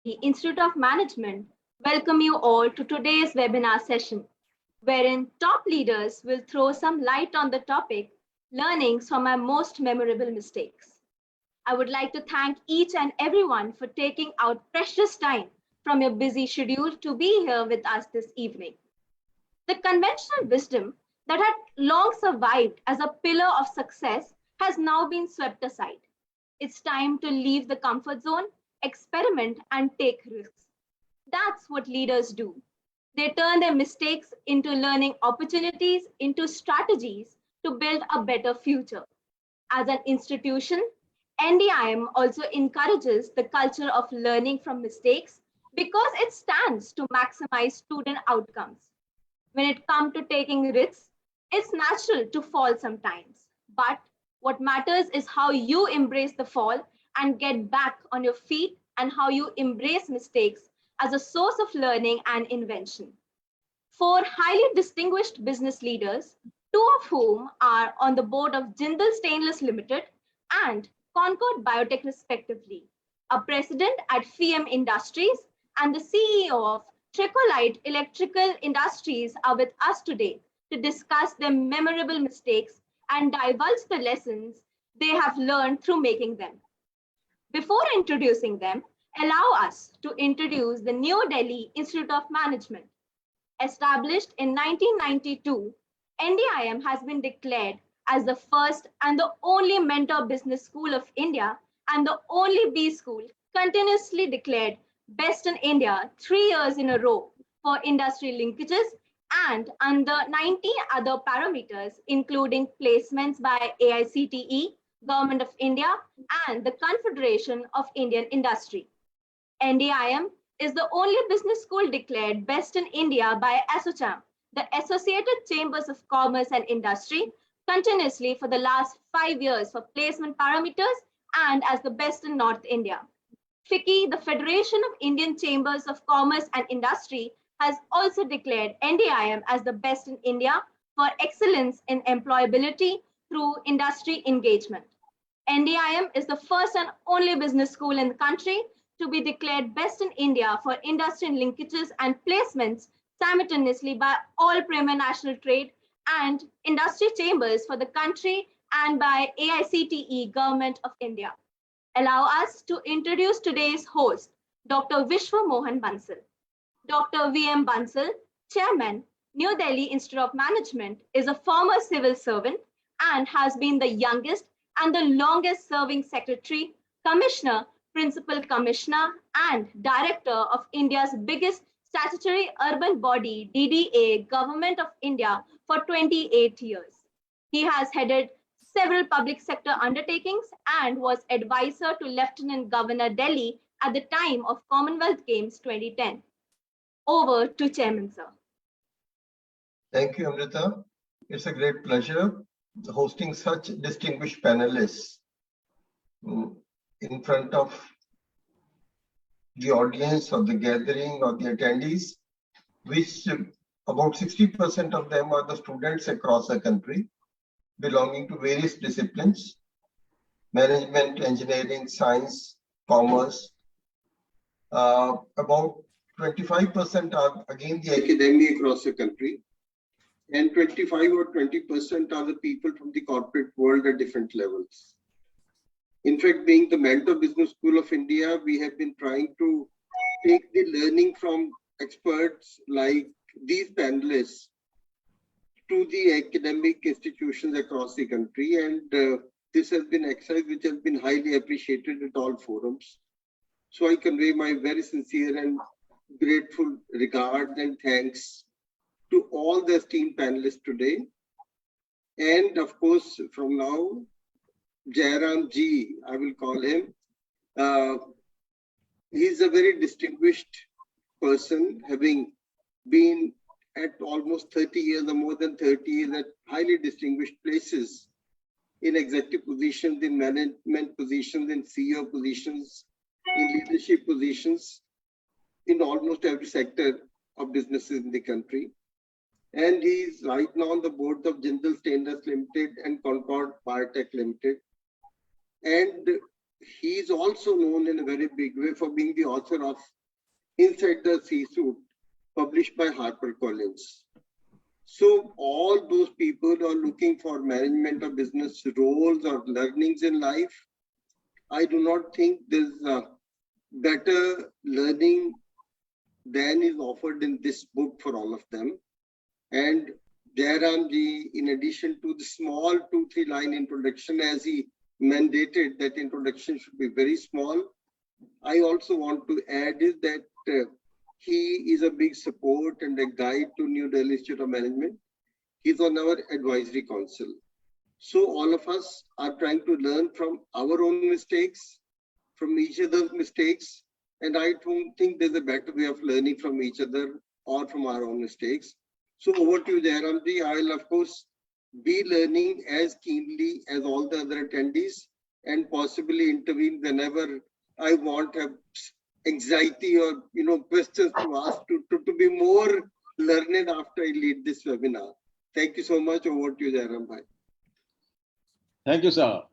The Institute of Management welcome you all to today's webinar session, wherein top leaders will throw some light on the topic, learnings from our most memorable mistakes. I would like to thank each and everyone for taking out precious time from your busy schedule to be here with us this evening. The conventional wisdom that had long survived as a pillar of success has now been swept aside. It's time to leave the comfort zone, experiment, and take risks. That's what leaders do. They turn their mistakes into learning opportunities, into strategies to build a better future. As an institution, NDIM also encourages the culture of learning from mistakes because it stands to maximize student outcomes. When it comes to taking risks, it's natural to fall sometimes. But what matters is how you embrace the fall and get back on your feet, and how you embrace mistakes as a source of learning and invention. Four highly distinguished business leaders, two of whom are on the board of Jindal Stainless Limited and Concord Biotech respectively, a president at Fiem Industries and the CEO of Tricolite Electrical Industries are with us today to discuss their memorable mistakes and divulge the lessons they have learned through making them. Before introducing them, allow us to introduce the New Delhi Institute of Management. Established in 1992, NDIM has been declared as the first and the only mentor business school of India and the only B school continuously declared Best in India 3 years in a row for industry linkages and under 90 other parameters, including placements by AICTE, Government of India, and the Confederation of Indian Industry. NDIM is the only business school declared Best in India by ASSOCHAM, the Associated Chambers of Commerce and Industry, continuously for the last 5 years for placement parameters and as the best in North India. FICCI, the Federation of Indian Chambers of Commerce and Industry, has also declared NDIM as the best in India for excellence in employability through industry engagement. NDIM is the first and only business school in the country to be declared best in India for industry linkages and placements simultaneously by all premier national trade and industry chambers for the country and by AICTE, Government of India. Allow us to introduce today's host, Dr. VISHWA Mohan Bansal. Dr. VM Bansal, Chairman, New Delhi Institute of Management, is a former civil servant and has been the youngest and the longest serving Secretary, Commissioner, Principal Commissioner, and Director of India's biggest statutory urban body, DDA, Government of India, for 28 years. He has headed several public sector undertakings and was advisor to Lieutenant Governor Delhi at the time of Commonwealth Games 2010. Over to Chairman, sir. Thank you, Amrita. It's a great pleasure hosting such distinguished panelists in front of the audience or the gathering or the attendees, which about 60% of them are the students across the country belonging to various disciplines: management, engineering, science, commerce. About 25% are again the academy across the country, and 25 or 20% are the people from the corporate world at different levels. In fact, being the Mentor Business School of India, we have been trying to take the learning from experts like these panelists to the academic institutions across the country, and this has been an exercise which has been highly appreciated at all forums. So I convey my very sincere and grateful regard and thanks to all the esteemed panelists today. And of course, from now, Jairam Ji, I will call him. He's a very distinguished person, having been at almost 30 years or more than 30 years at highly distinguished places in executive positions, in management positions, in CEO positions, in leadership positions, in almost every sector of businesses in the country. And he's right now on the board of Jindal Stainless Limited and Concord Biotech Limited. And he is also known in a very big way for being the author of Inside the C-Suite, published by HarperCollins. So all those people who are looking for management or business roles or learnings in life, I do not think there's better learning than is offered in this book for all of them. And Jairamji, in addition to the small 2-3 line introduction, as he mandated that introduction should be very small, I also want to add is that he is a big support and a guide to New Delhi Institute of Management. He's on our advisory council. So all of us are trying to learn from our own mistakes, from each other's mistakes. And I don't think there's a better way of learning from each other or from our own mistakes. So over to you, Jairamji. I will, of course, be learning as keenly as all the other attendees and possibly intervene whenever I want have anxiety or questions to ask to be more learned after I lead this webinar. Thank you so much. Over to you, Jairam bhai. Thank you, sir.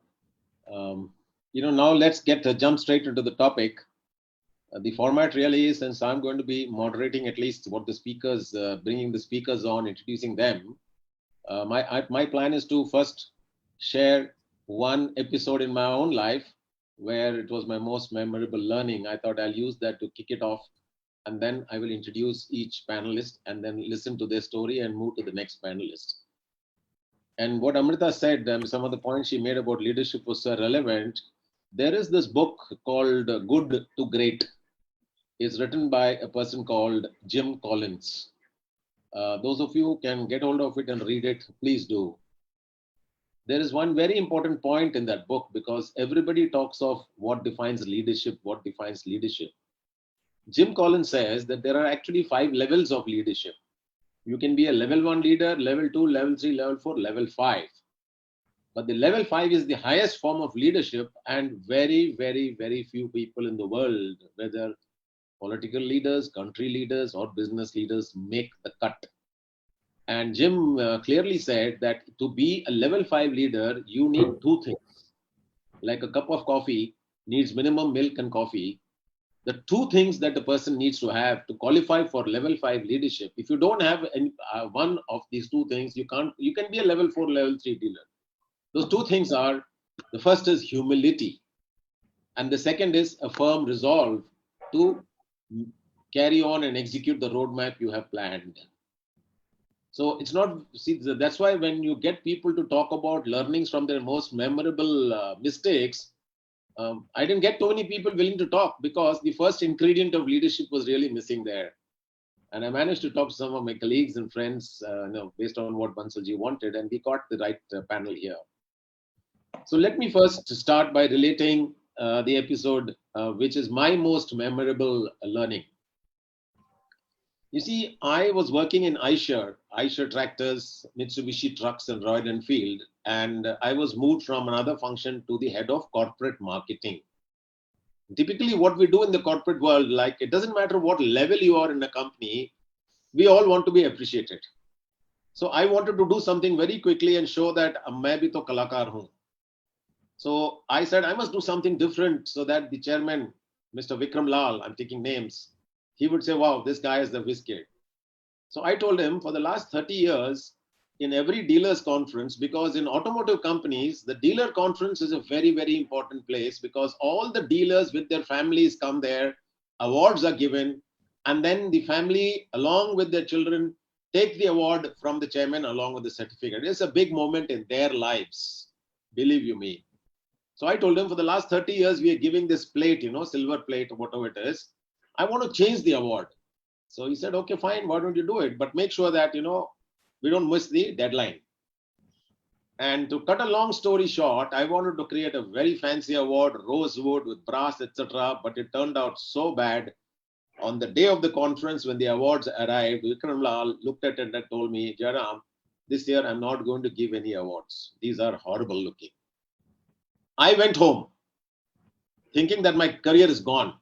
Now let's jump straight into the topic. The format really is, since I'm going to be moderating at least what the speakers, bringing the speakers on, introducing them. My plan is to first share one episode in my own life where it was my most memorable learning. I thought I'll use that to kick it off, and then I will introduce each panelist and then listen to their story and move to the next panelist. And what Amrita said, some of the points she made about leadership was so relevant. There is this book called Good to Great. It's written by a person called Jim Collins. Those of you who can get hold of it and read it, please do. There is one very important point in that book, because everybody talks of what defines leadership, what defines leadership. Jim Collins says that there are actually 5 levels of leadership. You can be a level 1 leader, level 2, level 3, level 4, level 5. But the level 5 is the highest form of leadership, and very, very, very few people in the world, whether political leaders, country leaders, or business leaders, make the cut. And Jim clearly said that to be a level 5 leader, you need 2 things. Like a cup of coffee needs minimum milk and coffee. The 2 things that the person needs to have to qualify for level 5 leadership. If you don't have any, one of these 2 things, you can be a level 4, level 3 leader. Those 2 things are, the first is humility. And the second is a firm resolve to carry on and execute the roadmap you have planned. So it's not, see, that's why when you get people to talk about learnings from their most memorable mistakes, I didn't get too many people willing to talk, because the first ingredient of leadership was really missing there. And I managed to talk to some of my colleagues and friends, based on what Bansalji wanted, and we got the right panel here. So let me first start by relating the episode, which is my most memorable learning. You see, I was working in Eicher Tractors, Mitsubishi Trucks, and Royal Enfield, and I was moved from another function to the head of corporate marketing. Typically, what we do in the corporate world, like, it doesn't matter what level you are in a company, we all want to be appreciated. So I wanted to do something very quickly and show that main bhi to kalakar hoon. So I said I must do something different so that the chairman, Mr. Vikram Lal, I'm taking names, he would say, wow, this guy is the whiz kid. So I told him, for the last 30 years, in every dealers conference, because in automotive companies, the dealer conference is a very, very important place, because all the dealers with their families come there, awards are given, and then the family, along with their children, take the award from the chairman along with the certificate. It's a big moment in their lives, believe you me. So I told him, for the last 30 years, we are giving this plate, silver plate, or whatever it is. I want to change the award. So he said, okay, fine, why don't you do it? But make sure that, we don't miss the deadline. And to cut a long story short, I wanted to create a very fancy award, rosewood with brass, etc. But it turned out so bad. On the day of the conference, when the awards arrived, Vikram Lal looked at it and told me, Jairam, this year I'm not going to give any awards. These are horrible looking. I went home thinking that my career is gone.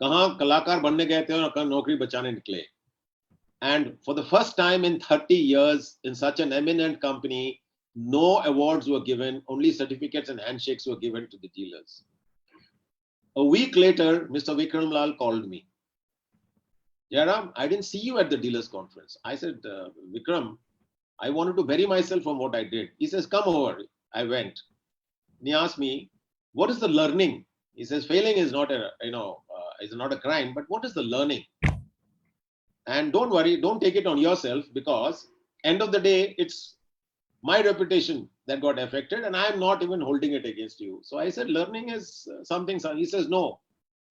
कहाँ कलाकार बनने गए थे और नौकरी बचाने निकले. And for the first time in 30 years, in such an eminent company, no awards were given, only certificates and handshakes were given to the dealers. A week later, Mr. Vikram Lal called me. Jairam, I didn't see you at the dealers conference. I said, Vikram, I wanted to bury myself from what I did. He says, come over. I went. And he asked me, what is the learning? He says, failing is not a, is not a crime, but what is the learning? And don't worry, don't take it on yourself, because end of the day, it's my reputation that got affected, and I'm not even holding it against you. So I said, learning is something. He says, no,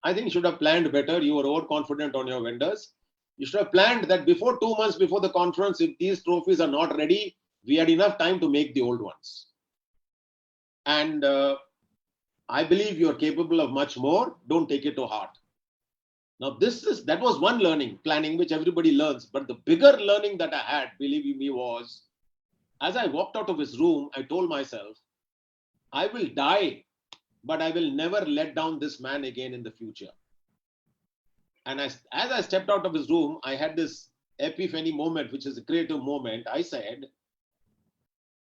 I think you should have planned better. You were overconfident on your vendors. You should have planned that before 2 months before the conference, if these trophies are not ready, we had enough time to make the old ones. And I believe you're capable of much more. Don't take it to heart. Now, that was one learning, planning, which everybody learns. But the bigger learning that I had, believe me, was as I walked out of his room, I told myself, I will die, but I will never let down this man again in the future. And as I stepped out of his room, I had this epiphany moment, which is a creative moment. I said,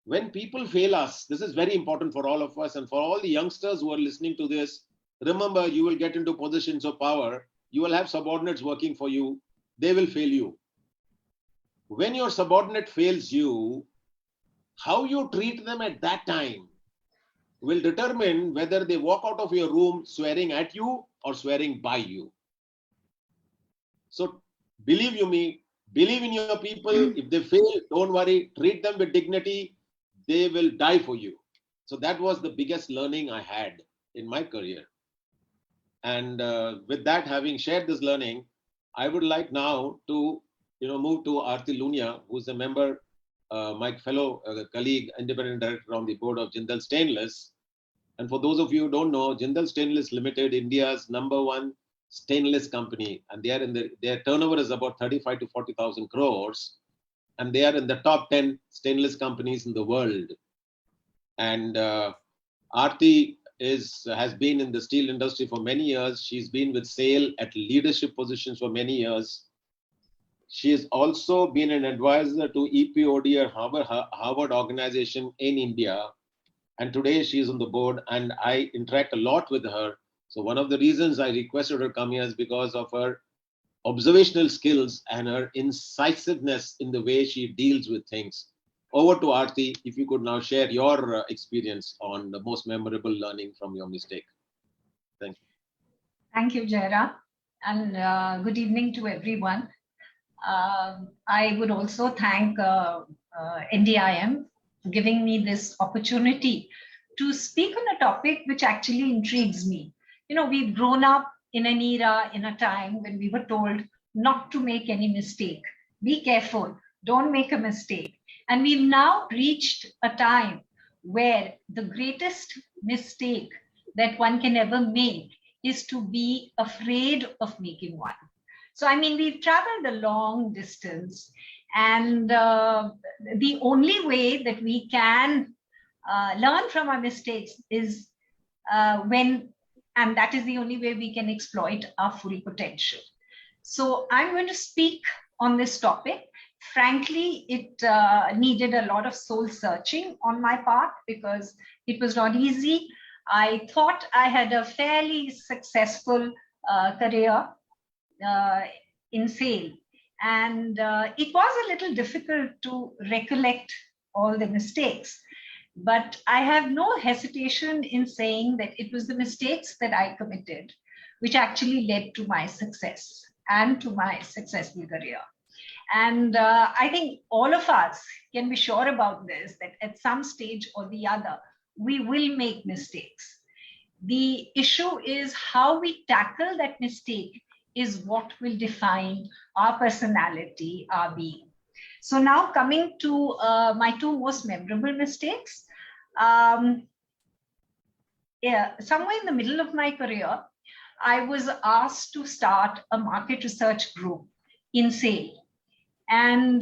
when people fail us, this is very important for all of us and for all the youngsters who are listening to this. Remember, you will get into positions of power. You will have subordinates working for you. They will fail you. When your subordinate fails you, how you treat them at that time will determine whether they walk out of your room swearing at you or swearing by you. So believe you me, believe in your people. If they fail, don't worry, treat them with dignity. They will die for you. So that was the biggest learning I had in my career. And with that, having shared this learning, I would like now to move to Aarti LUNIYA, who's a member, my fellow colleague, independent director on the board of Jindal Stainless. And for those of you who don't know, Jindal Stainless Limited, India's #1 stainless company, and they are their turnover is about 35 to 40,000 crores, and they are in the top 10 stainless companies in the world. And Aarti has been in the steel industry for many years. She's been with SAIL at leadership positions for many years. She has also been an advisor to EPOD, or Harvard organization in India. And today she is on the board, and I interact a lot with her. So one of the reasons I requested her come here is because of her observational skills and her incisiveness in the way she deals with things. Over to Aarti, if you could now share your experience on the most memorable learning from your mistake. Thank you. Thank you, Jaira, and good evening to everyone. I would also thank NDIM for giving me this opportunity to speak on a topic which actually intrigues me. We've grown up in an era, in a time when we were told not to make any mistake. Be careful, don't make a mistake. And we've now reached a time where the greatest mistake that one can ever make is to be afraid of making one. So, we've traveled a long distance, and the only way that we can learn from our mistakes is and that is the only way we can exploit our full potential. So I'm going to speak on this topic. Frankly, it needed a lot of soul searching on my part because it was not easy. I thought I had a fairly successful career in SAIL, and it was a little difficult to recollect all the mistakes. But I have no hesitation in saying that it was the mistakes that I committed which actually led to my success and to my successful career. And I think all of us can be sure about this, that at some stage or the other, we will make mistakes. The issue is how we tackle that mistake is what will define our personality, our being. So now coming to my two most memorable mistakes. Somewhere in the middle of my career, I was asked to start a market research group in SAIL. And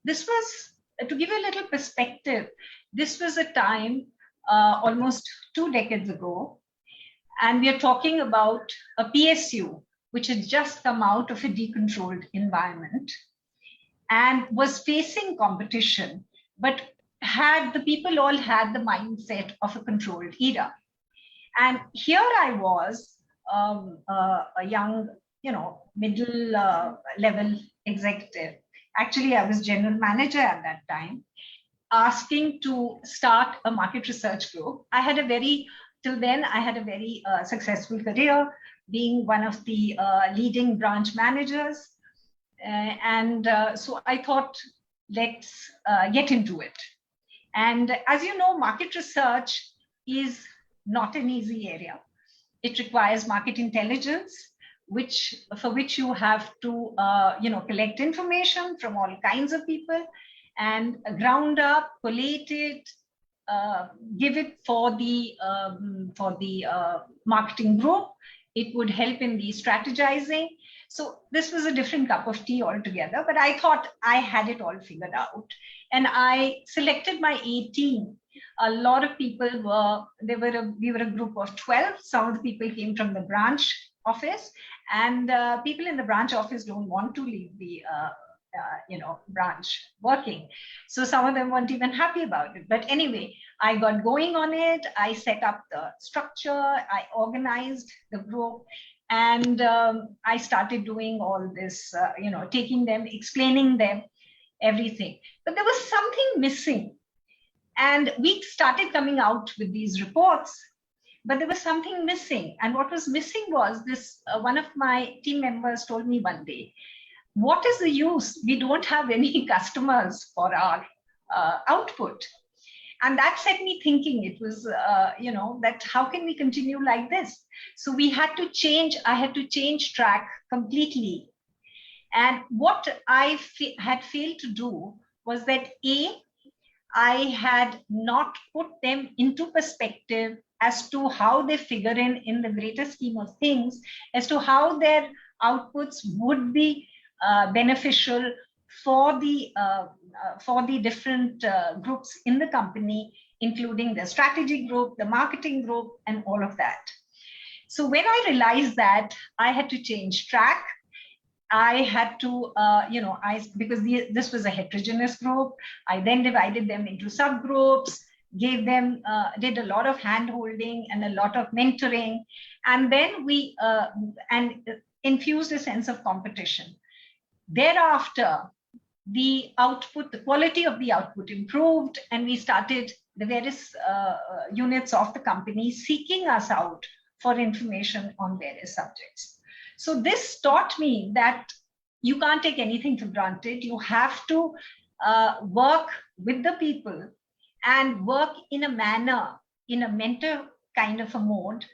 this was, to give you a little perspective, this was a time almost 2 decades ago. And we are talking about a PSU, which had just come out of a decontrolled environment and was facing competition, but the people all had the mindset of a controlled era. And here I was a young, middle level executive. Actually, I was general manager at that time, asking to start a market research group. Till then, I had a very successful career, being one of the leading branch managers. So I thought, let's get into it. And as you know, market research is not an easy area. It requires market intelligence, for which you have to collect information from all kinds of people and ground up, collate it, give it for the marketing group. It would help in the strategizing. So this was a different cup of tea altogether, but I thought I had it all figured out. And I selected my A team. A lot of people we were a group of 12. Some of the people came from the branch office, and people in the branch office don't want to leave the branch working. So some of them weren't even happy about it. But anyway, I got going on it. I set up the structure. I organized the group. And I started doing all this, taking them, explaining them, everything. But there was something missing. And we started coming out with these reports, but there was something missing. And what was missing was this, one of my team members told me one day, what is the use? We don't have any customers for our output. And that set me thinking. It was, that how can we continue like this? So we had to change. I had to change track completely. And what I had failed to do was that I had not put them into perspective as to how they figure in the greater scheme of things, as to how their outputs would be beneficial for the different groups in the company, including the strategy group, the marketing group, and all of that. So when I realized that, I had to change track. I had to, because this was a heterogeneous group, I then divided them into subgroups, gave them, did a lot of hand-holding and a lot of mentoring, and then we infused a sense of competition. Thereafter, the output, the quality of the output improved, and we started the various units of the company seeking us out for information on various subjects. So this taught me that you can't take anything for granted. You have to work with the people and work in a manner, in a mentor kind of a mode,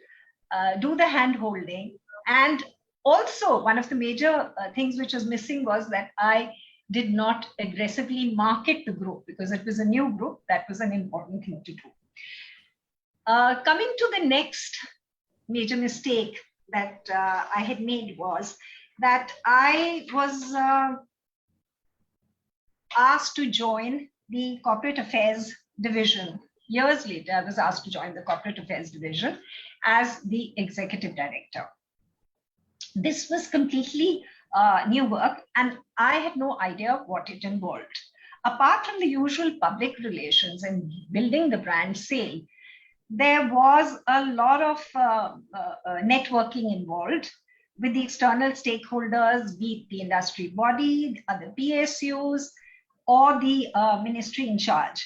do the hand-holding. And also, one of the major things which was missing was that I did not aggressively market the group because it was a new group. That was an important thing to do. Coming to the next major mistake that I had made was that I was asked to join the corporate affairs division. Years later, I was asked to join the corporate affairs division as the executive director. This was completely new work, and I had no idea what it involved. Apart from the usual public relations and building the brand sale, there was a lot of networking involved with the external stakeholders, be it the industry body, other PSUs, or the ministry in charge.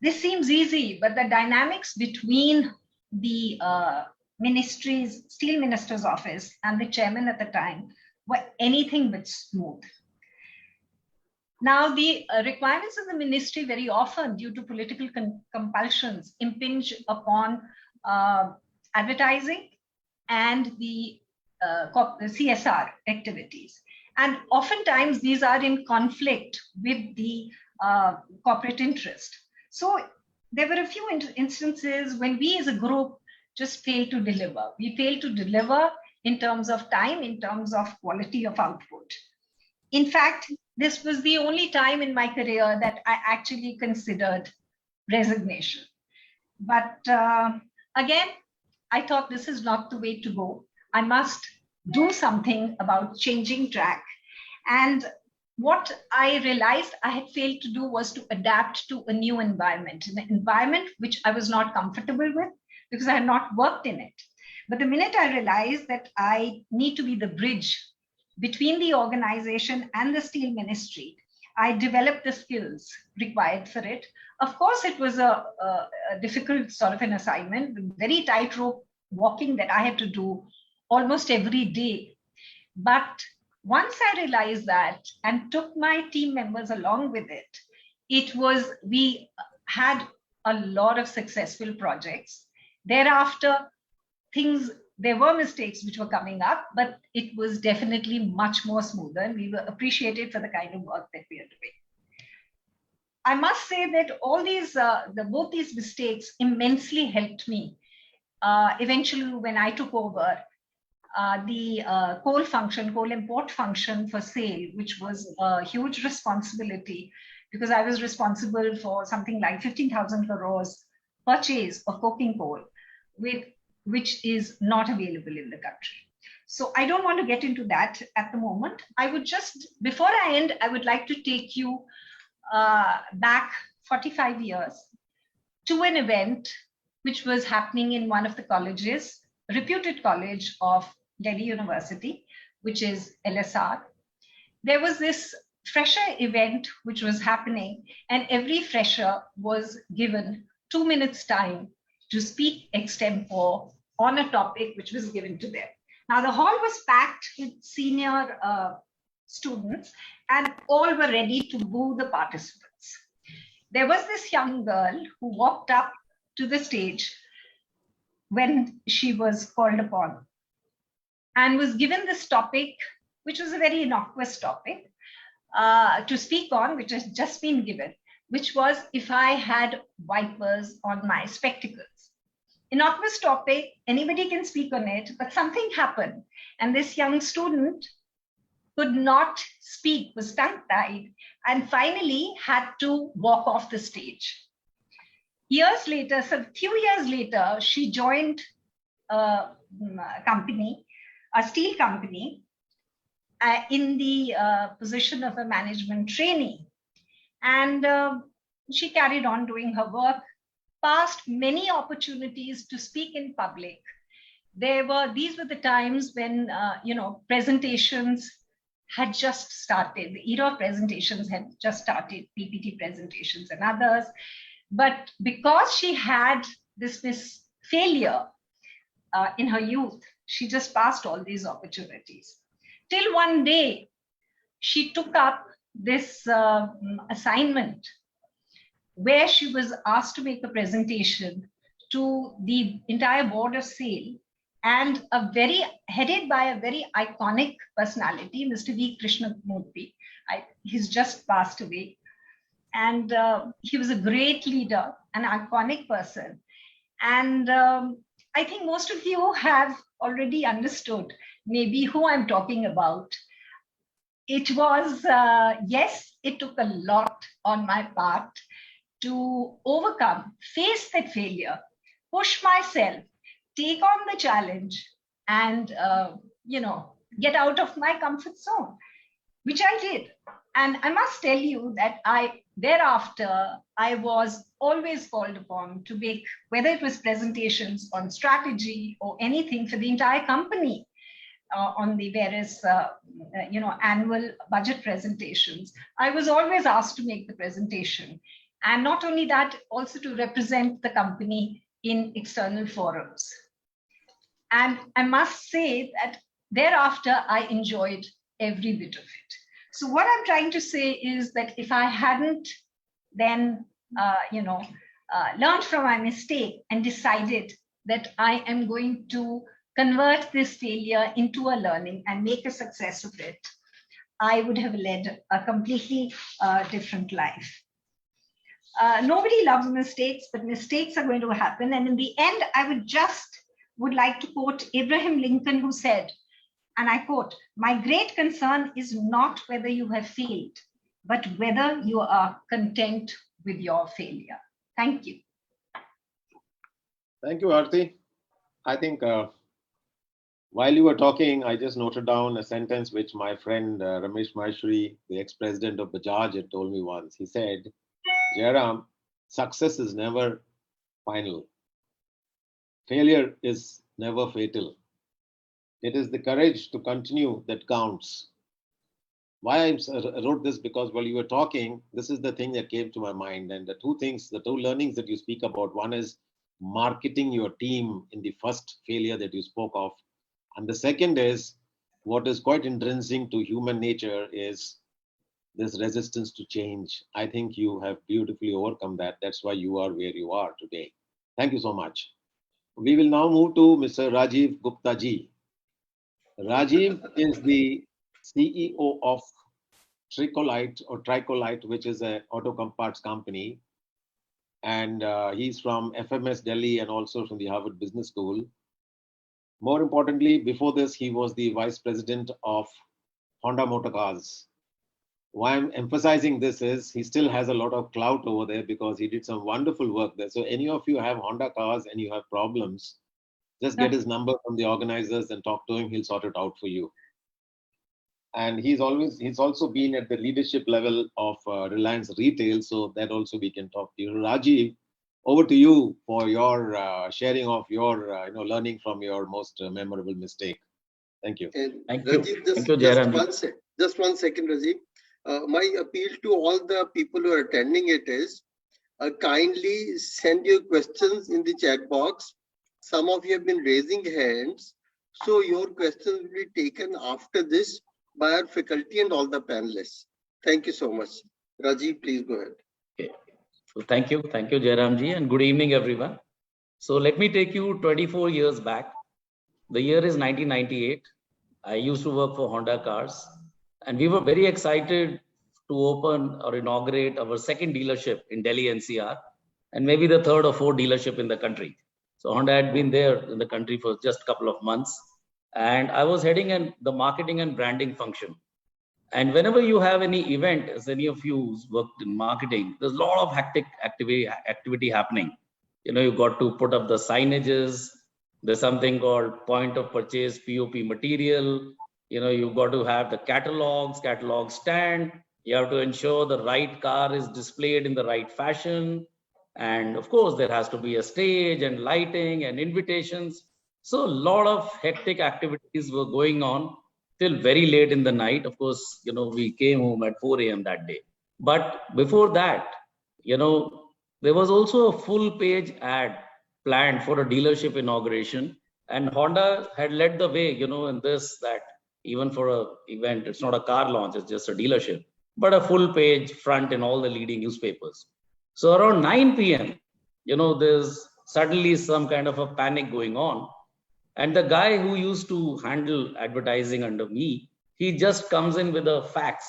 This seems easy, but the dynamics between the ministry's steel minister's office and the chairman at the time were anything but smooth. Now, the requirements of the ministry very often, due to political compulsions, impinge upon advertising and the CSR activities. And oftentimes, these are in conflict with the corporate interest. So there were a few instances when we as a group just failed to deliver. We failed to deliver in terms of time, in terms of quality of output. In fact, this was the only time in my career that I actually considered resignation. But again, I thought this is not the way to go. I must do something about changing track. And what I realized I had failed to do was to adapt to a new environment, an environment which I was not comfortable with because I had not worked in it. But the minute I realized that I need to be the bridge between the organization and the steel ministry, I developed the skills required for it. Of course, it was a difficult sort of an assignment, with very tightrope walking that I had to do almost every day. But once I realized that and took my team members along with it, we had a lot of successful projects. Thereafter, there were mistakes which were coming up, but it was definitely much more smoother, and we were appreciated for the kind of work that we are doing. I must say that all these, both these mistakes immensely helped me. Eventually, when I took over the coal import function for SAIL, which was a huge responsibility, because I was responsible for something like 15,000 crores purchase of coking coal, which is not available in the country. So I don't want to get into that at the moment. I would just, before I end, I would like to take you back 45 years to an event which was happening in one of the colleges, reputed college of Delhi University, which is LSR. There was this fresher event which was happening, and every fresher was given 2 minutes time to speak extempore on a topic which was given to them. Now, the hall was packed with senior students, and all were ready to boo the participants. There was this young girl who walked up to the stage when she was called upon and was given this topic, which was a very innocuous topic to speak on, which has just been given, which was if I had wipers on my spectacles. Innocuous topic, anybody can speak on it, but something happened. And this young student could not speak, was tongue-tied, and finally had to walk off the stage. Years later, so a few years later, she joined a company, a steel company, in the position of a management trainee. And she carried on doing her work, passed many opportunities to speak in public. These were the times when, presentations had just started. The era of presentations had just started, PPT presentations and others. But because she had this failure in her youth, she just passed all these opportunities. Till one day, she took up this assignment where she was asked to make a presentation to the entire board of SAIL, and headed by a very iconic personality, Mr. V. Krishnamurthy. He's just passed away. And he was a great leader, an iconic person. And I think most of you have already understood maybe who I'm talking about. It was, yes, it took a lot on my part to overcome, face that failure, push myself, take on the challenge, and get out of my comfort zone, which I did. And I must tell you that thereafter, I was always called upon to make, whether it was presentations on strategy or anything for the entire company, on the various, annual budget presentations. I was always asked to make the presentation. And not only that, also to represent the company in external forums. And I must say that thereafter, I enjoyed every bit of it. So what I'm trying to say is that if I hadn't then, learned from my mistake and decided that I am going to convert this failure into a learning and make a success of it, I would have led a completely different life. Nobody loves mistakes, but mistakes are going to happen. And in the end, I would like to quote Abraham Lincoln, who said, and I quote, "My great concern is not whether you have failed, but whether you are content with your failure." Thank you. Thank you, Aarti. I think while you were talking, I just noted down a sentence which my friend Ramesh Maheshwari, the ex-president of Bajaj, had told me once. He said, "Jairam, success is never final. Failure is never fatal. It is the courage to continue that counts. Why I wrote this, because while you were talking, this is the thing that came to my mind. And the two learnings that you speak about, one is marketing your team in the first failure that you spoke of. And the second is what is quite intrinsic to human nature is this resistance to change. I think you have beautifully overcome that. That's why you are where you are today. Thank you so much. We will now move to Mr. Rajiv Gupta ji. Rajiv is the CEO of Tricolite, which is an auto comparts company. And he's from FMS Delhi and also from the Harvard Business School. More importantly, before this, he was the vice president of Honda Motor Cars. Why I'm emphasizing this is he still has a lot of clout over there because he did some wonderful work there. So any of you have Honda cars and you have problems, just get his number from the organizers and talk to him. He'll sort it out for you. And he's also been at the leadership level of Reliance Retail. So that also we can talk to you. Rajiv, over to you for your sharing of your learning from your most memorable mistake. Thank you. And Thank you. Rajiv, Thank you, Jairam. just one second, Rajiv. My appeal to all the people who are attending it is kindly send your questions in the chat box. Some of you have been raising hands, so your questions will be taken after this by our faculty and all the panelists. Thank you so much. Rajiv, please go ahead. Okay. So thank you, Jairam ji, and good evening, everyone. So let me take you 24 years back. The year is 1998. I used to work for Honda Cars, and we were very excited to open or inaugurate our second dealership in Delhi NCR, and maybe the third or fourth dealership in the country. So Honda had been there in the country for just a couple of months, and I was heading in the marketing and branding function. And whenever you have any event, as any of you who's worked in marketing, there's a lot of hectic activity happening. You got to put up the signages. There's something called point of purchase, POP material. You've got to have the catalog stand. You have to ensure the right car is displayed in the right fashion. And of course, there has to be a stage and lighting and invitations. So a lot of hectic activities were going on till very late in the night. Of course, we came home at 4 a.m. that day. But before that, there was also a full page ad planned for a dealership inauguration. And Honda had led the way, in this, that even for an event, it's not a car launch, it's just a dealership, but a full page front in all the leading newspapers. So around 9 p.m., there's suddenly some kind of a panic going on. And the guy who used to handle advertising under me, he just comes in with a fax.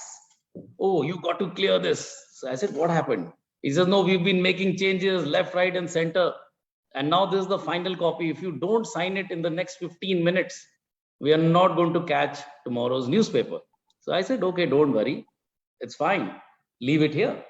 Oh, you got to clear this. So I said, what happened? He says, no, we've been making changes left, right, and center. And now this is the final copy. If you don't sign it in the next 15 minutes, we are not going to catch tomorrow's newspaper. So I said, okay, don't worry. It's fine. Leave it here.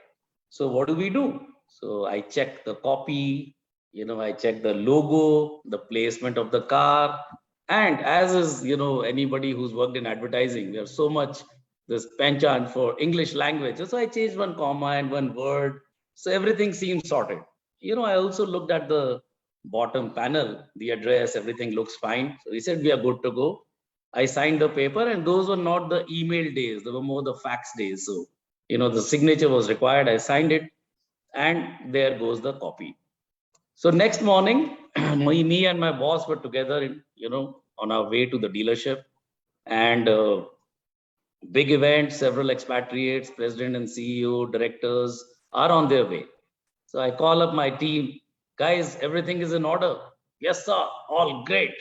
So what do? So I check the copy, I check the logo, the placement of the car. And as is, anybody who's worked in advertising, there's so much this penchant for English language. So I changed one comma and one word. So everything seems sorted. I also looked at the bottom panel, the address, everything looks fine. So he said, we are good to go. I signed the paper, and those were not the email days. They were more the fax days. So, the signature was required. I signed it, and there goes the copy. So next morning, me and my boss were together, on our way to the dealership, and big event, several expatriates, president and CEO, directors are on their way. So I call up my team, guys, everything is in order. Yes, sir, all great.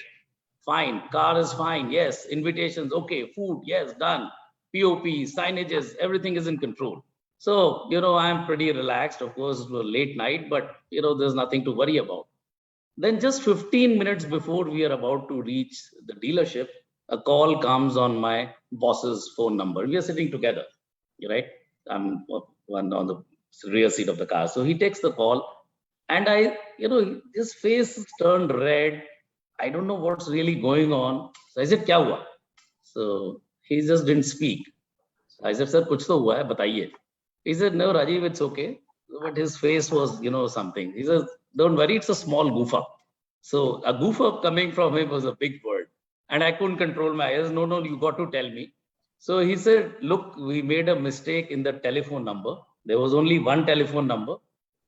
Fine, car is fine. Yes, invitations, okay, food, yes, done. POP, signages, everything is in control. So, I'm pretty relaxed. Of course, it was late night, but, there's nothing to worry about. Then just 15 minutes before we are about to reach the dealership, a call comes on my boss's phone number. We are sitting together, right? I'm one on the rear seat of the car. So he takes the call, and his face turned red. I don't know what's really going on. So I said, kya hua? So he just didn't speak. So I said, sir, kuch to hua hai, bataiye. He said, no, Rajiv, it's okay. But his face was, something. He says, don't worry, it's a small goof up. So a goof up coming from him was a big word. And I couldn't control my eyes. No, no, you got to tell me. So he said, look, we made a mistake in the telephone number. There was only one telephone number.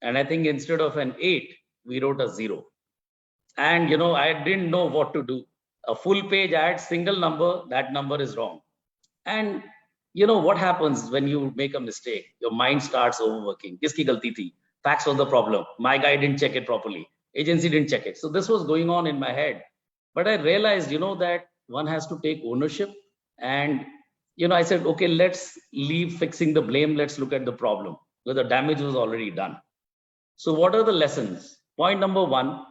And I think instead of an 8, we wrote a 0. And, I didn't know what to do. A full page ad, single number, that number is wrong. And, what happens when you make a mistake? Your mind starts overworking. Kiski galti thi? Fax was the problem. My guy didn't check it properly. Agency didn't check it. So this was going on in my head. But I realized, that one has to take ownership. And, I said, okay, let's leave fixing the blame. Let's look at the problem, because the damage was already done. So what are the lessons? Point number 1,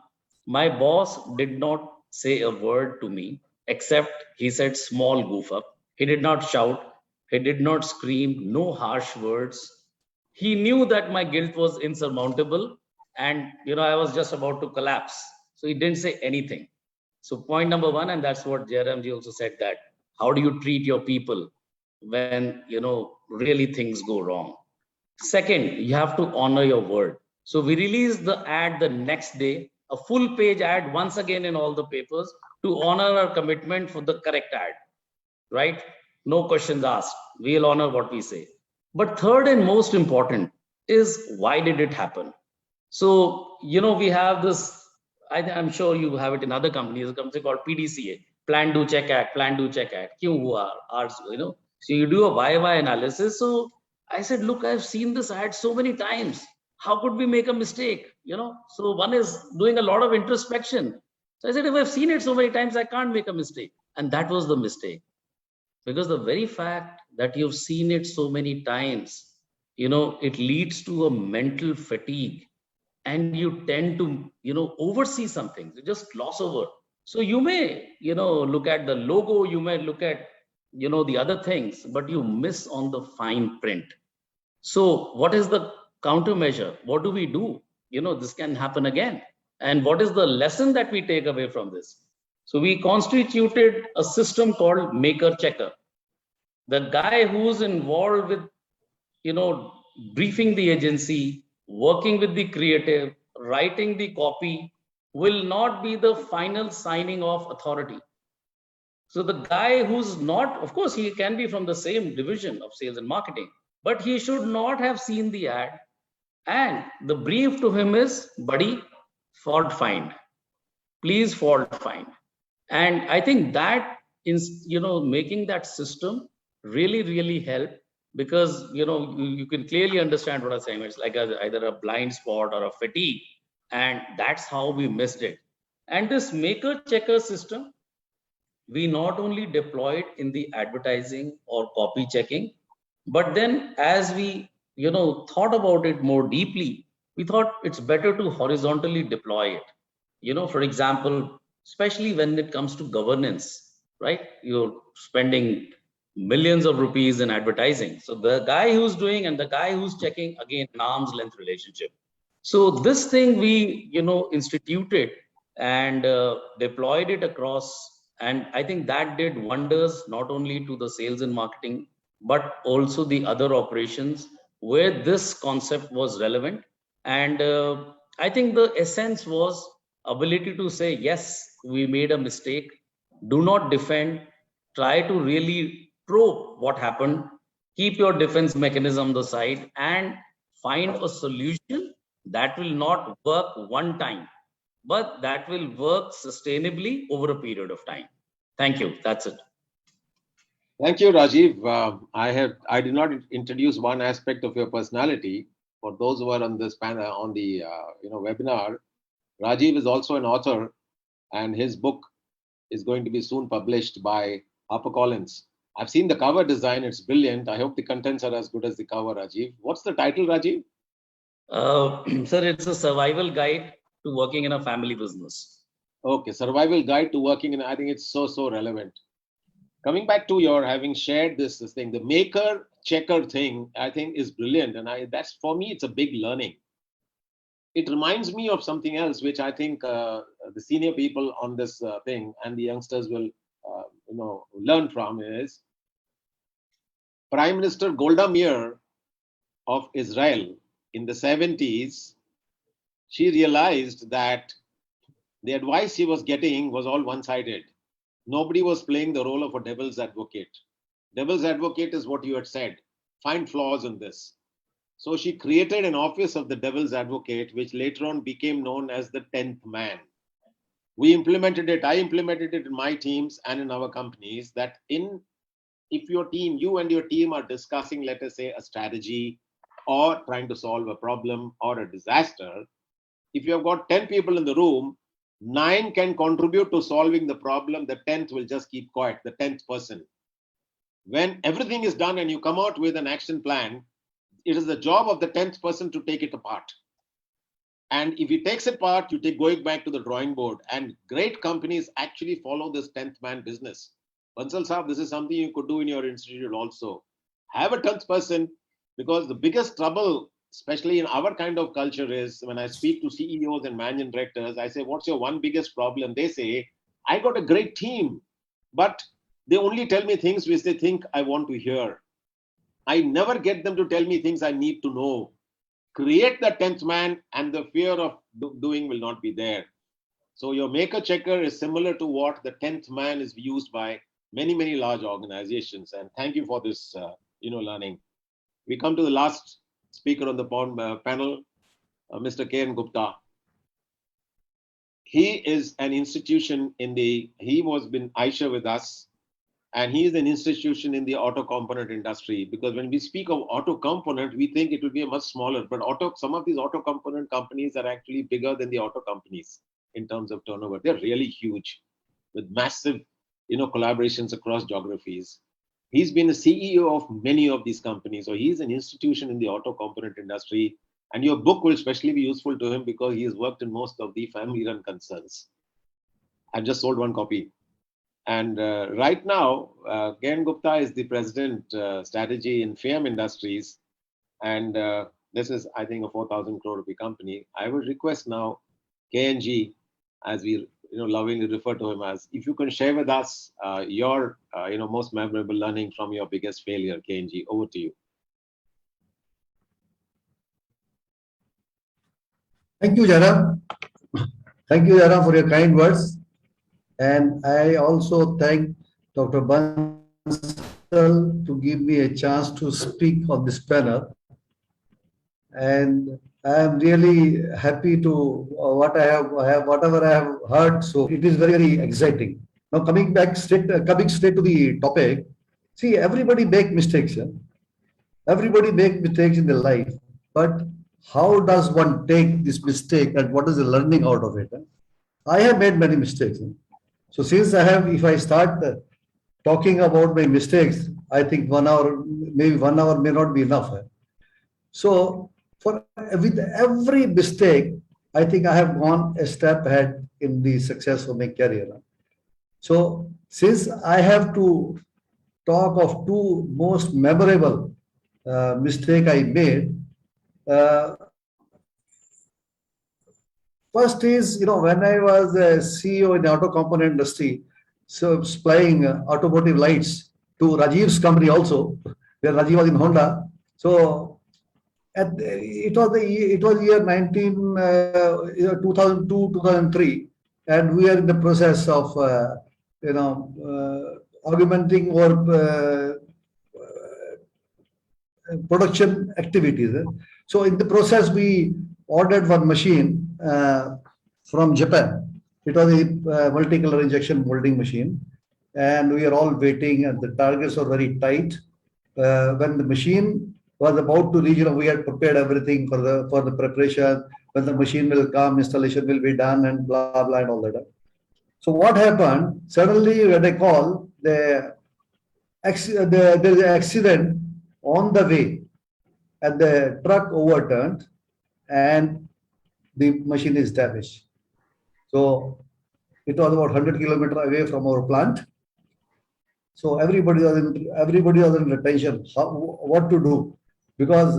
my boss did not say a word to me, except he said small goof up. He did not shout. He did not scream, no harsh words. He knew that my guilt was insurmountable and, I was just about to collapse. So he didn't say anything. So point number 1, and that's what Jairamji also said, that how do you treat your people when, really things go wrong? Second, you have to honor your word. So we released the ad the next day, a full page ad once again in all the papers to honor our commitment for the correct ad, right? No questions asked. We'll honor what we say. But third and most important is, why did it happen? So, we have this, I'm sure you have it in other companies, a company called PDCA, Plan, Do, Check, Act, Plan, Do, Check, Act. Kyun hua? So you do a why analysis. So I said, look, I've seen this ad so many times. How could we make a mistake? So one is doing a lot of introspection. So I said, if I've seen it so many times, I can't make a mistake. And that was the mistake. Because the very fact that you've seen it so many times, it leads to a mental fatigue. And you tend to, oversee something. You just gloss over. So you may, look at the logo, you may look at, the other things, but you miss on the fine print. So what is the countermeasure? What do we do? This can happen again. And what is the lesson that we take away from this? So we constituted a system called Maker Checker. The guy who's involved with, briefing the agency, working with the creative, writing the copy, will not be the final signing off authority. So the guy who's not, of course, he can be from the same division of sales and marketing, but he should not have seen the ad. And the brief to him is, buddy, fault find. Please fault find. And I think that is, making that system really, really help. Because, you can clearly understand what I'm saying. It's like either a blind spot or a fatigue. And that's how we missed it. And this Maker Checker system, we not only deployed in the advertising or copy checking, but then as we, thought about it more deeply, we thought it's better to horizontally deploy it. For example, especially when it comes to governance, right? You're spending millions of rupees in advertising. So the guy who's doing and the guy who's checking, again, an arm's length relationship. So this thing we, instituted and deployed it across. And I think that did wonders, not only to the sales and marketing, but also the other operations where this concept was relevant. And I think the essence was ability to say, yes, we made a mistake. Do not defend. Try to really probe what happened, keep your defense mechanism on the side, and find a solution that will not work one time, but that will work sustainably over a period of time. Thank you. That's it. Thank you, Rajiv. I did not introduce one aspect of your personality. For those who are on this panel, on the webinar, Rajiv is also an author, and his book is going to be soon published by HarperCollins. I've seen the cover design. It's brilliant. I hope the contents are as good as the cover, Rajiv. What's the title, Rajiv? Sir, it's a survival guide to working in a family business. Okay, survival guide to working in, I think it's so relevant. Coming back to your having shared this thing, the Maker Checker thing, I think is brilliant. And that's, for me, it's a big learning. It reminds me of something else, which I think the senior people on this thing and the youngsters will learn from is Prime Minister Golda Meir of Israel in the 70s. She realized that The advice he was getting was all one-sided. Nobody was playing the role of a devil's advocate. Devil's advocate is what you had said. Find flaws in this. So she created an office of the devil's advocate, which later on became known as the 10th man. We implemented it. I implemented it in my teams and in our companies that if your team, you and your team are discussing, let us say, a strategy or trying to solve a problem or a disaster, if you have got 10 people in the room, 9 can contribute to solving the problem. The 10th will just keep quiet, the 10th person. When everything is done and you come out with an action plan, it is the job of the 10th person to take it apart. And if he takes it apart, you take going back to the drawing board. And great companies actually follow this 10th man business. Bansal Saab, this is something you could do in your institute also. Have a 10th person, because the biggest trouble, especially in our kind of culture, is when I speak to CEOs and managing directors, I say, what's your one biggest problem? They say, I got a great team, but they only tell me things which they think I want to hear. I never get them to tell me things I need to know. Create the 10th man and the fear of doing will not be there. So your maker checker is similar to what the 10th man is used by many, many large organizations. And thank you for this, learning. We come to the last speaker on the panel, Mr. K.N. Gupta. He is an institution he was been Aisha with us, and he is an institution in the auto component industry, because when we speak of auto component, we think it will be a much smaller, but some of these auto component companies are actually bigger than the auto companies in terms of turnover. They're really huge with massive, collaborations across geographies. He's been the CEO of many of these companies. So he's an institution in the auto component industry. And your book will especially be useful to him because he has worked in most of the family-run concerns. I've just sold one copy. And right now, K.N. Gupta is the president strategy in Fiem Industries. And this is, I think, a 4,000 crore rupee company. I would request now, KNG, as we lovingly refer to him as, if you can share with us your most memorable learning from your biggest failure. KNG, over to you. Thank you, Jairam. Thank you, Jairam, for your kind words. And I also thank Dr. BANSAL to give me a chance to speak on this panel. And I am really happy to whatever I have heard. So it is very, very exciting. Now coming straight to the topic. See, everybody make mistakes. Everybody make mistakes in their life. But how does one take this mistake and what is the learning out of it? I have made many mistakes. So since if I start talking about my mistakes, I think 1 hour, maybe 1 hour may not be enough. So with every mistake, I think I have gone a step ahead in the success of my career. So since I have to talk of two most memorable mistake I made, first is, when I was a CEO in the auto component industry, so supplying automotive lights to Rajiv's company also, where Rajiv was in Honda. So it was year 2002, 2003, and we are in the process of augmenting our production activities. So in the process, we ordered one machine from Japan. It was a multicolor injection molding machine, and we are all waiting, and the targets were very tight. When the machine was about to reach, we had prepared everything for the preparation. When the machine will come, installation will be done, and blah blah and all that. So what happened? Suddenly, when I call, there is an accident on the way, and the truck overturned, and the machine is damaged. So it was about 100 kilometers away from our plant. So everybody was in tension. What to do? Because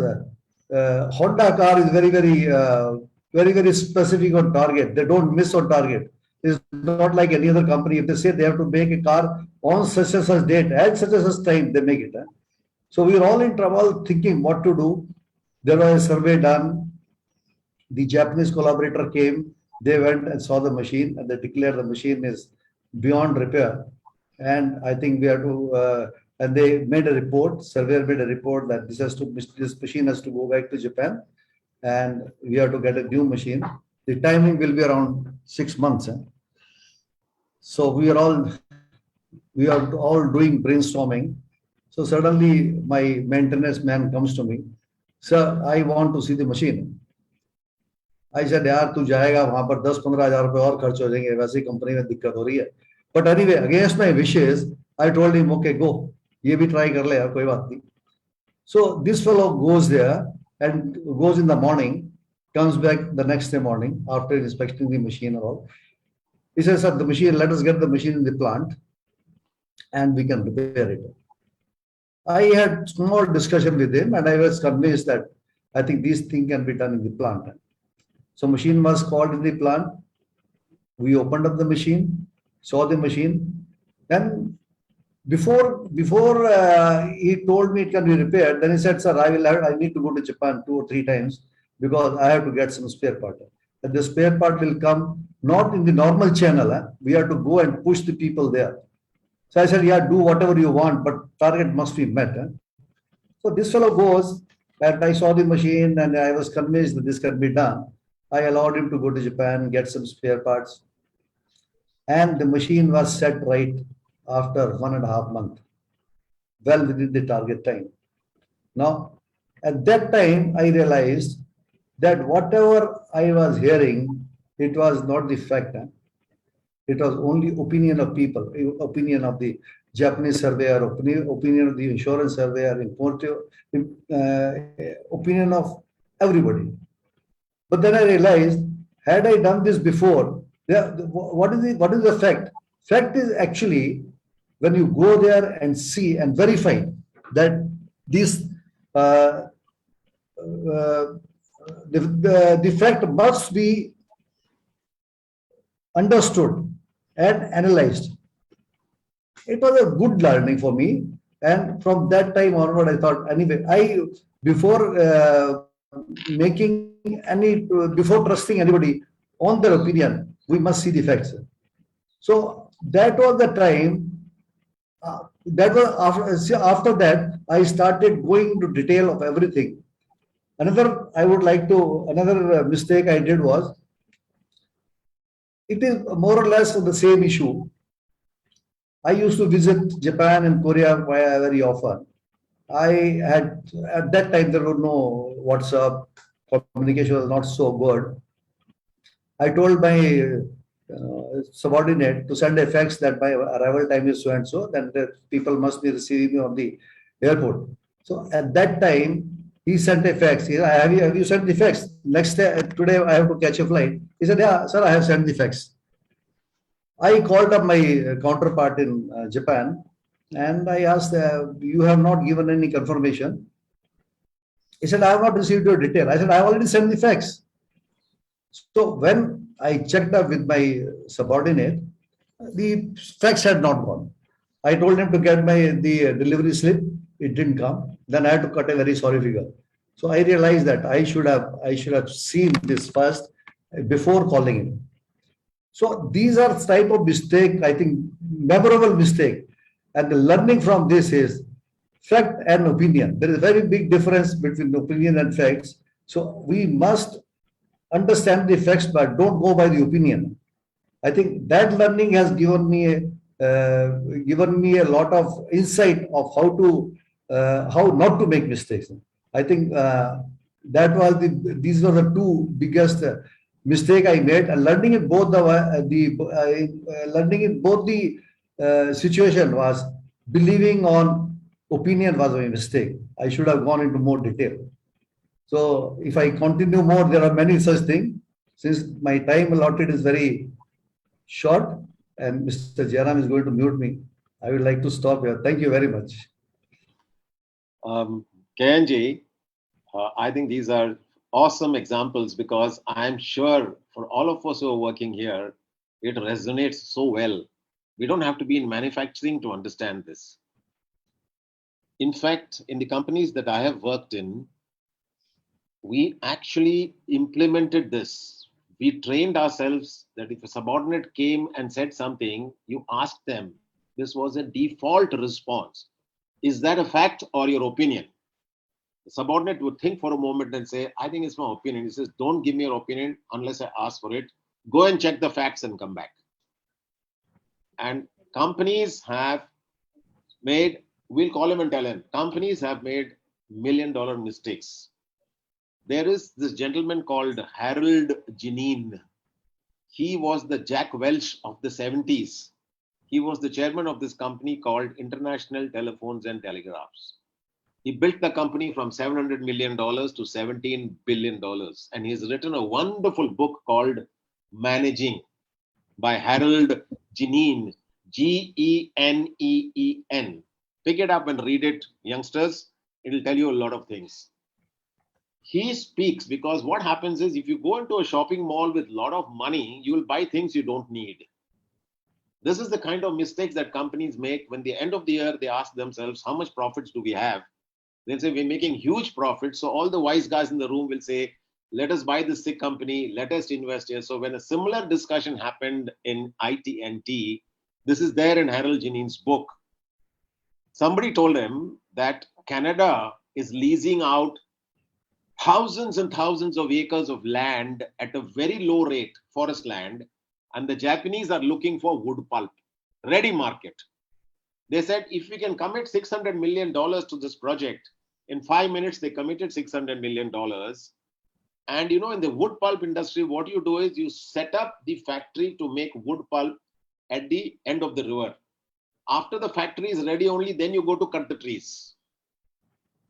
Honda car is very, very specific on target. They don't miss on target. It's not like any other company. If they say they have to make a car on such and such date and such and such time, they make it. So we were all in trouble thinking what to do. There was a survey done. The Japanese collaborator came. They went and saw the machine and they declared the machine is beyond repair. And I think we have to, and they made a report, surveyor made a report that this machine has to go back to Japan and we have to get a new machine. The timing will be around 6 months. So we are all doing brainstorming. So suddenly my maintenance man comes to me, sir, I want to see the machine. I said, यार तू जाएगा वहां पर 10-15 हजार रुपए और खर्च हो जाएंगे, वैसे कंपनी में दिक्कत हो रही है. But anyway, against my wishes, I told him, okay, go. ये भी try कर ले यार, कोई बात नहीं. So this fellow goes there and goes in the morning, comes back the next day morning after inspecting the machine and all. He says, sir, the machine, let us get the machine in the plant and we can repair it. I had small discussion with him and I was convinced that I think these things can be done in the plant. So machine was called in the plant. We opened up the machine, saw the machine, and before he told me it can be repaired, then he said, sir, I need to go to Japan 2 or 3 times because I have to get some spare part. And the spare part will come not in the normal channel. We have to go and push the people there. So I said, yeah, do whatever you want, but target must be met. So this fellow goes, and I saw the machine and I was convinced that this can be done. I allowed him to go to Japan, get some spare parts. And the machine was set right after 1.5 months, well within the target time. Now, at that time, I realized that whatever I was hearing, it was not the fact. It was only opinion of people, opinion of the Japanese surveyor, opinion of the insurance surveyor, opinion of everybody. But then I realized, had I done this before, what is the fact? Fact is actually when you go there and see and verify that this the fact must be understood and analyzed. It was a good learning for me, and from that time onward, I thought anyway. Before trusting anybody on their opinion, we must see the facts. So that was the time. That was after that I started going into detail of everything. Another mistake I did was, it is more or less the same issue. I used to visit Japan and Korea very often. At that time there was no WhatsApp, communication was not so good. I told my subordinate to send a fax that my arrival time is so and so, then the people must be receiving me on the airport. So at that time, he sent a fax. He said, have you sent the fax? Next day, today I have to catch a flight. He said, yeah, sir, I have sent the fax. I called up my counterpart in Japan and I asked, you have not given any confirmation. He said, I have not received your detail. I said, I have already sent the fax. So when I checked up with my subordinate, the fax had not gone. I told him to get the delivery slip. It didn't come. Then I had to cut a very sorry figure. So I realized that I should have seen this first before calling him. So these are type of mistake, I think, memorable mistake. And the learning from this is fact and opinion. There is a very big difference between opinion and facts. So we must understand the facts, but don't go by the opinion. I think that learning has given me a lot of insight of how not to make mistakes. I think these were the two biggest mistake I made, and learning in both the situation was believing on opinion was a mistake. I should have gone into more detail. So if I continue more, there are many such things. Since my time allotted is very short and Mr. Jairam is going to mute me, I would like to stop here. Thank you very much. KNG, I think these are awesome examples because I'm sure for all of us who are working here, it resonates so well. We don't have to be in manufacturing to understand this. In fact, in the companies that I have worked in, we actually implemented this we trained ourselves that if a subordinate came and said something, you asked them. This was a default response. Is that a fact or your opinion? The subordinate would think for a moment and say, I think it's my opinion. He says, don't give me your opinion unless I ask for it. Go and check the facts and come back. And companies have made, we'll call him and tell him, companies have made $1 million mistakes. There is this gentleman called Harold Janine. He was the Jack Welch of the 70s. He was the chairman of this company called International Telephones and Telegraphs. He built the company from $700 million to $17 billion. And he's written a wonderful book called Managing by Harold Janine, Geneen. Pick it up and read it, youngsters. It'll tell you a lot of things. He speaks because what happens is if you go into a shopping mall with a lot of money, you will buy things you don't need. This is the kind of mistakes that companies make when the end of the year, they ask themselves, how much profits do we have? They'll say, we're making huge profits. So all the wise guys in the room will say, let us buy this sick company, let us invest here. So when a similar discussion happened in IT&T, this is there in Harold Janine's book. Somebody told him that Canada is leasing out thousands and thousands of acres of land at a very low rate, forest land, and the Japanese are looking for wood pulp, ready market. They said, if we can commit $600 million to this project, in 5 minutes, they committed $600 million. And you know, in the wood pulp industry, what you do is you set up the factory to make wood pulp at the end of the river. After the factory is ready only, then you go to cut the trees.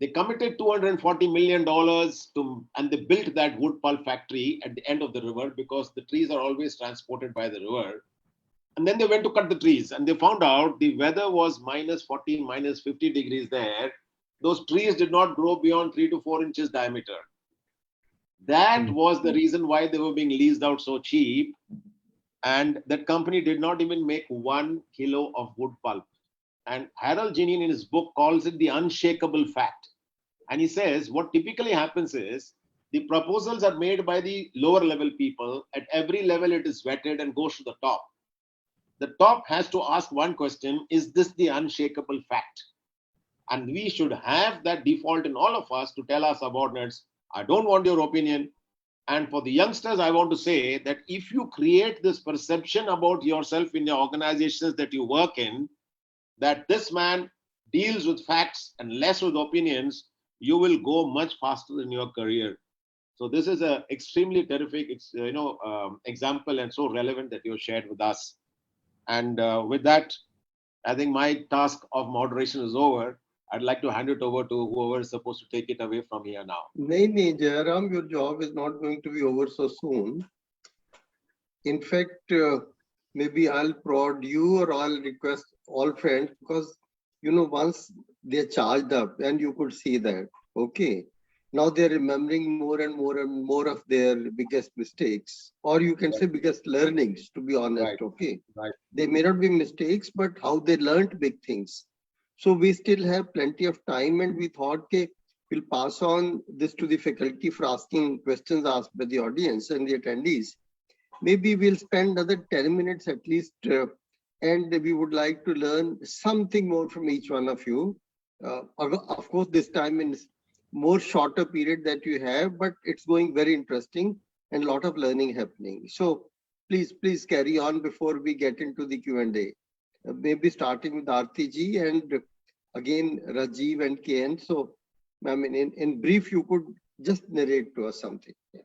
They committed $240 million and they built that wood pulp factory at the end of the river because the trees are always transported by the river. And then they went to cut the trees and they found out the weather was minus 40, minus 50 degrees there. Those trees did not grow beyond 3 to 4 inches diameter. That was the reason why they were being leased out so cheap. And that company did not even make 1 kilo of wood pulp. And Harold Janine in his book calls it the Unshakeable Fact. And he says what typically happens is the proposals are made by the lower level people. At every level, it is vetted and goes to the top. The top has to ask one question, is this the unshakable fact? And we should have that default in all of us to tell our subordinates, I don't want your opinion. And for the youngsters, I want to say that if you create this perception about yourself in your organizations that you work in, that this man deals with facts and less with opinions, you will go much faster in your career. So this is an extremely terrific, example and so relevant that you shared with us. And with that, I think my task of moderation is over. I'd like to hand it over to whoever is supposed to take it away from here now. No, Jairam, your job is not going to be over so soon. In fact, maybe I'll prod you or I'll request all friends because, once they're charged up and you could see that, okay, now they're remembering more and more and more of their biggest mistakes, or you can say biggest learnings, to be honest, Right. okay. Right. They may not be mistakes, but how they learned big things. So we still have plenty of time and we thought, okay, we'll pass on this to the faculty for asking questions asked by the audience and the attendees. Maybe we'll spend another 10 minutes at least, and we would like to learn something more from each one of you. Of course, this time in more shorter period that you have, but it's going very interesting and a lot of learning happening. So please carry on before we get into the Q&A. Maybe starting with Aarti ji and again Rajiv and KN. So, I mean, in brief, you could just narrate to us something. Yeah.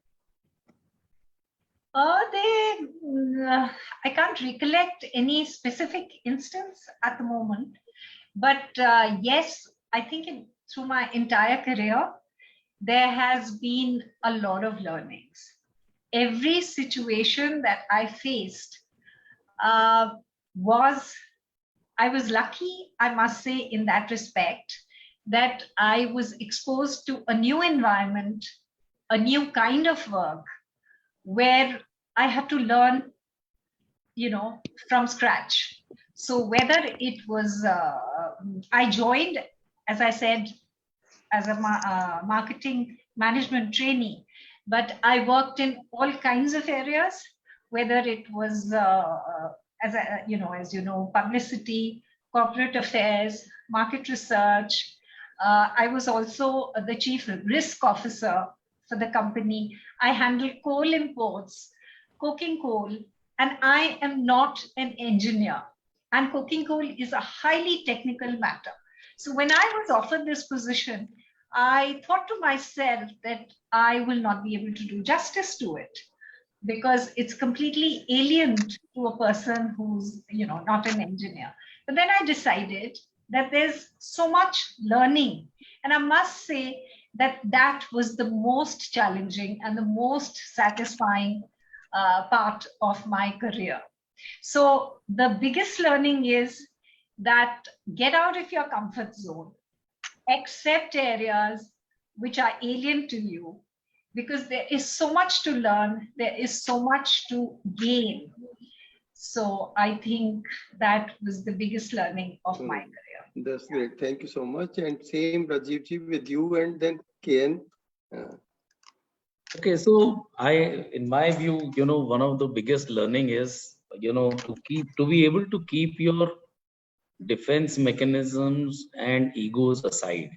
I can't recollect any specific instance at the moment, but yes, I think through my entire career, there has been a lot of learnings. Every situation that I faced I was lucky, I must say, in that respect, that I was exposed to a new environment, a new kind of work, where I had to learn, from scratch. So whether it was, I joined, as I said, as a marketing management trainee, but I worked in all kinds of areas, whether it was, as you know, publicity, corporate affairs, market research. I was also the chief risk officer for the company. I handle coal imports, coking coal, and I am not an engineer. And coking coal is a highly technical matter. So when I was offered this position, I thought to myself that I will not be able to do justice to it because it's completely alien to a person who's, not an engineer. But then I decided that there's so much learning. And I must say that that was the most challenging and the most satisfying part of my career. So the biggest learning is that get out of your comfort zone, accept areas which are alien to you, because there is so much to learn, there is so much to gain. So I think that was the biggest learning of my career. That's great. Thank you so much. And same, Rajiv ji, with you, and then Ken. Okay, so in my view, one of the biggest learning is, to be able to keep your defense mechanisms and egos aside.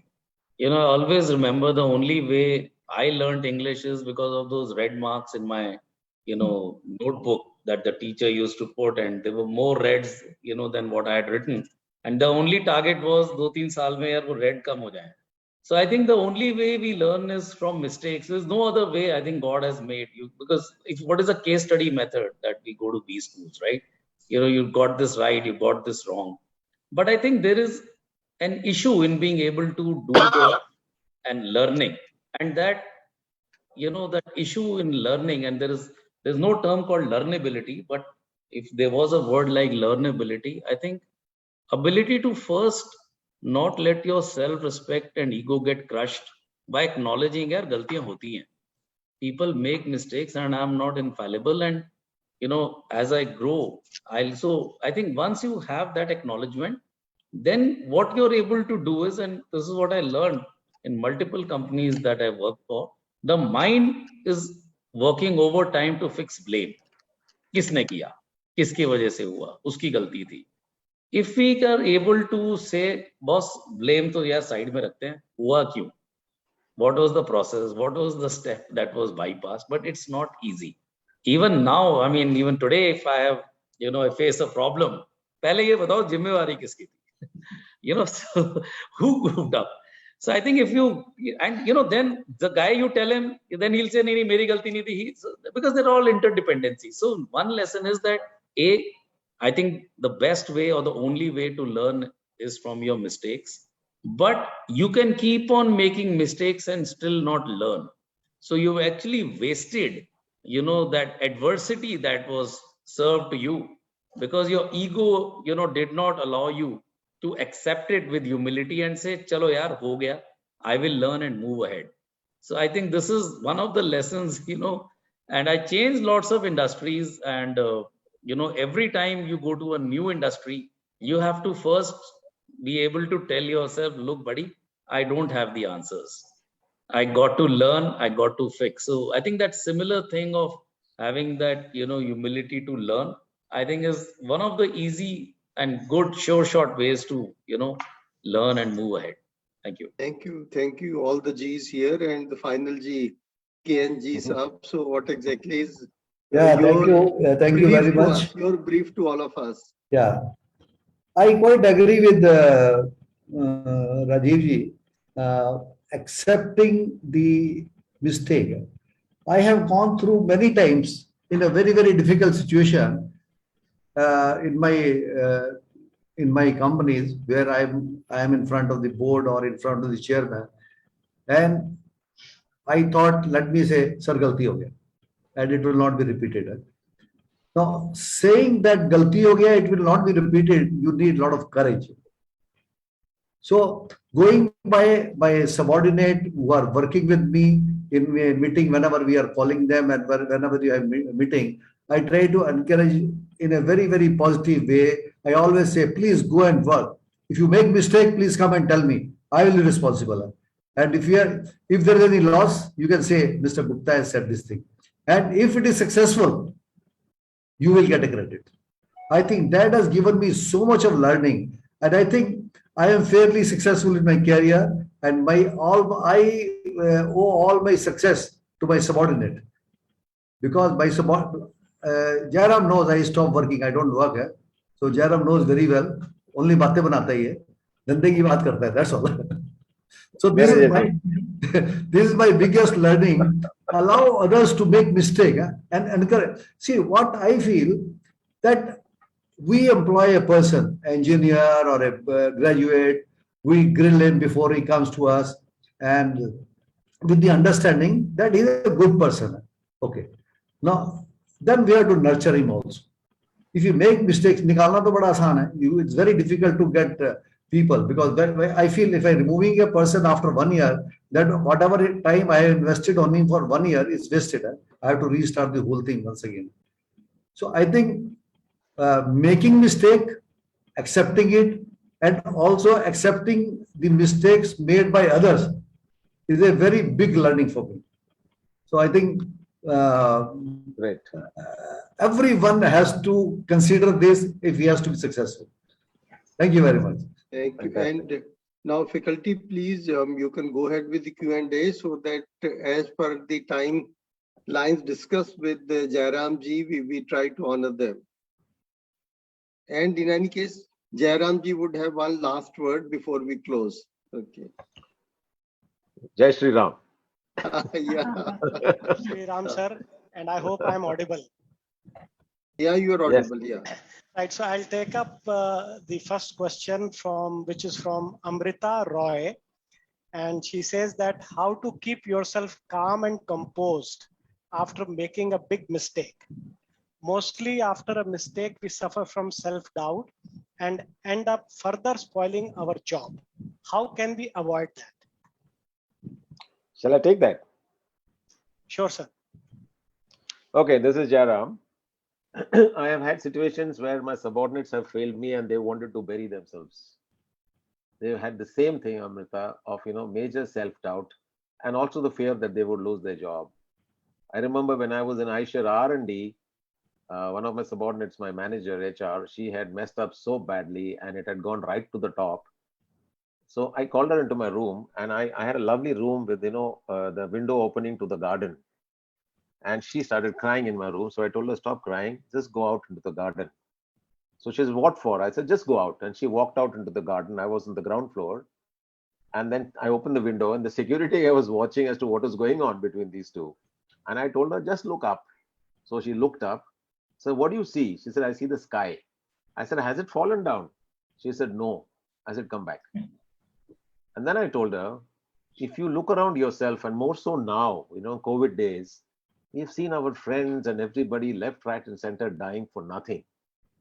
I always remember the only way I learned English is because of those red marks in my, notebook that the teacher used to put, and there were more reds, than what I had written. And the only target was 2-3 saal mein yaar wo red kam ho jaye. So I think the only way we learn is from mistakes. There's no other way I think God has made you, because what is a case study method that we go to B schools, right? You got this right, you got this wrong. But I think there is an issue in being able to do the and learning, and that that issue in learning, and there's no term called learnability, but if there was a word like learnability, I think ability to first not let your self-respect and ego get crushed by acknowledging yaar galtiyan hoti hain. People make mistakes and I'm not infallible, and as I grow, I think once you have that acknowledgement, then what you're able to do is, and this is what I learned in multiple companies that I work for, the mind is working overtime to fix blame. Kisne kiya? Kiski wajah se hua? Uski galti thi. If we are able to say, boss, blame to yaar side mein rakhte hain, hua kyun? What was the process? What was the step that was bypassed? But it's not easy. Even now, I mean, even today, if I have, I face a problem, pehle ye batao zimmewari kiski thi? So who goofed up? So I think if you, and then the guy you tell him, then he'll say, nahi, meri galti nahi thi, because they're all interdependency. So one lesson is that I think the best way or the only way to learn is from your mistakes, but you can keep on making mistakes and still not learn. So you've actually wasted, that adversity that was served to you because your ego, did not allow you to accept it with humility and say, chalo yaar, ho gaya, I will learn and move ahead. So I think this is one of the lessons, and I changed lots of industries, and every time you go to a new industry, you have to first be able to tell yourself, look, buddy, I don't have the answers. I got to learn, I got to fix. So I think that similar thing of having that, humility to learn, I think is one of the easy and good short ways to, learn and move ahead. Thank you. Thank you. Thank you. All the G's here, and the final G, KNG's up. So what exactly is thank you. Thank you very much. Your brief to all of us. Yeah, I quite agree with Rajiv ji. Accepting the mistake. I have gone through many times in a very, very difficult situation in my companies where I am in front of the board or in front of the chairman, and I thought, let me say, sir, galti ho gaya, and it will not be repeated. Now, saying that galti ho gaya, it will not be repeated, you need a lot of courage. So going by a subordinate who are working with me in a meeting, whenever we are calling them and whenever we are meeting, I try to encourage in a very, very positive way. I always say, please go and work. If you make mistake, please come and tell me. I will be responsible. And if there is any loss, you can say, Mr. Gupta has said this thing. And if it is successful, you will get a credit. I think that has given me so much of learning. And I think I am fairly successful in my career, and I owe all my success to my subordinate. Because my subordinate, Jairam knows I stopped working, I don't work. So Jairam knows very well, only बातें बनाता ही है, धंधे की बात करता है, that's all. So this is my biggest learning. Allow others to make mistake and encourage. See, what I feel that we employ a person, engineer or a graduate, we grill him before he comes to us, and with the understanding that he is a good person. Okay. Now, then we have to nurture him also. If you make mistakes, nikalna to bada aasan hai. It's very difficult to get people, because I feel if I'm removing a person after 1 year, that whatever time I have invested on him for 1 year is wasted. I have to restart the whole thing once again. So I think making mistake, accepting it, and also accepting the mistakes made by others is a very big learning for me. So I think Great. Everyone has to consider this if he has to be successful. Thank you very much. Thank you. And now, faculty, please, you can go ahead with the Q&A, so that as per the time lines discussed with Jairam ji, we try to honor them. And in any case, Jairam ji would have one last word before we close. Okay. Jai Shri Ram. Yeah. Shri Ram sir, and I hope I'm audible. Yeah, you are audible. Yes. Yeah. Right, so I'll take up the first question which is from Amrita Roy, and she says that how to keep yourself calm and composed after making a big mistake. Mostly after a mistake, we suffer from self-doubt and end up further spoiling our job. How can we avoid that? Shall I take that? Sure, sir. Okay, this is Jairam. I have had situations where my subordinates have failed me and they wanted to bury themselves. They had the same thing, Amrita, of major self-doubt and also the fear that they would lose their job. I remember when I was in Aisha R&D, one of my subordinates, my manager, HR, she had messed up so badly and it had gone right to the top. So I called her into my room, and I had a lovely room with the window opening to the garden. And she started crying in my room. So I told her, stop crying, just go out into the garden. So she said, what for? I said, just go out. And she walked out into the garden. I was on the ground floor. And then I opened the window, and the security guy was watching as to what was going on between these two. And I told her, just look up. So she looked up. So what do you see? She said, I see the sky. I said, has it fallen down? She said, no. I said, come back. And then I told her, if you look around yourself, and more so now, COVID days, we've seen our friends and everybody left, right, and center dying for nothing.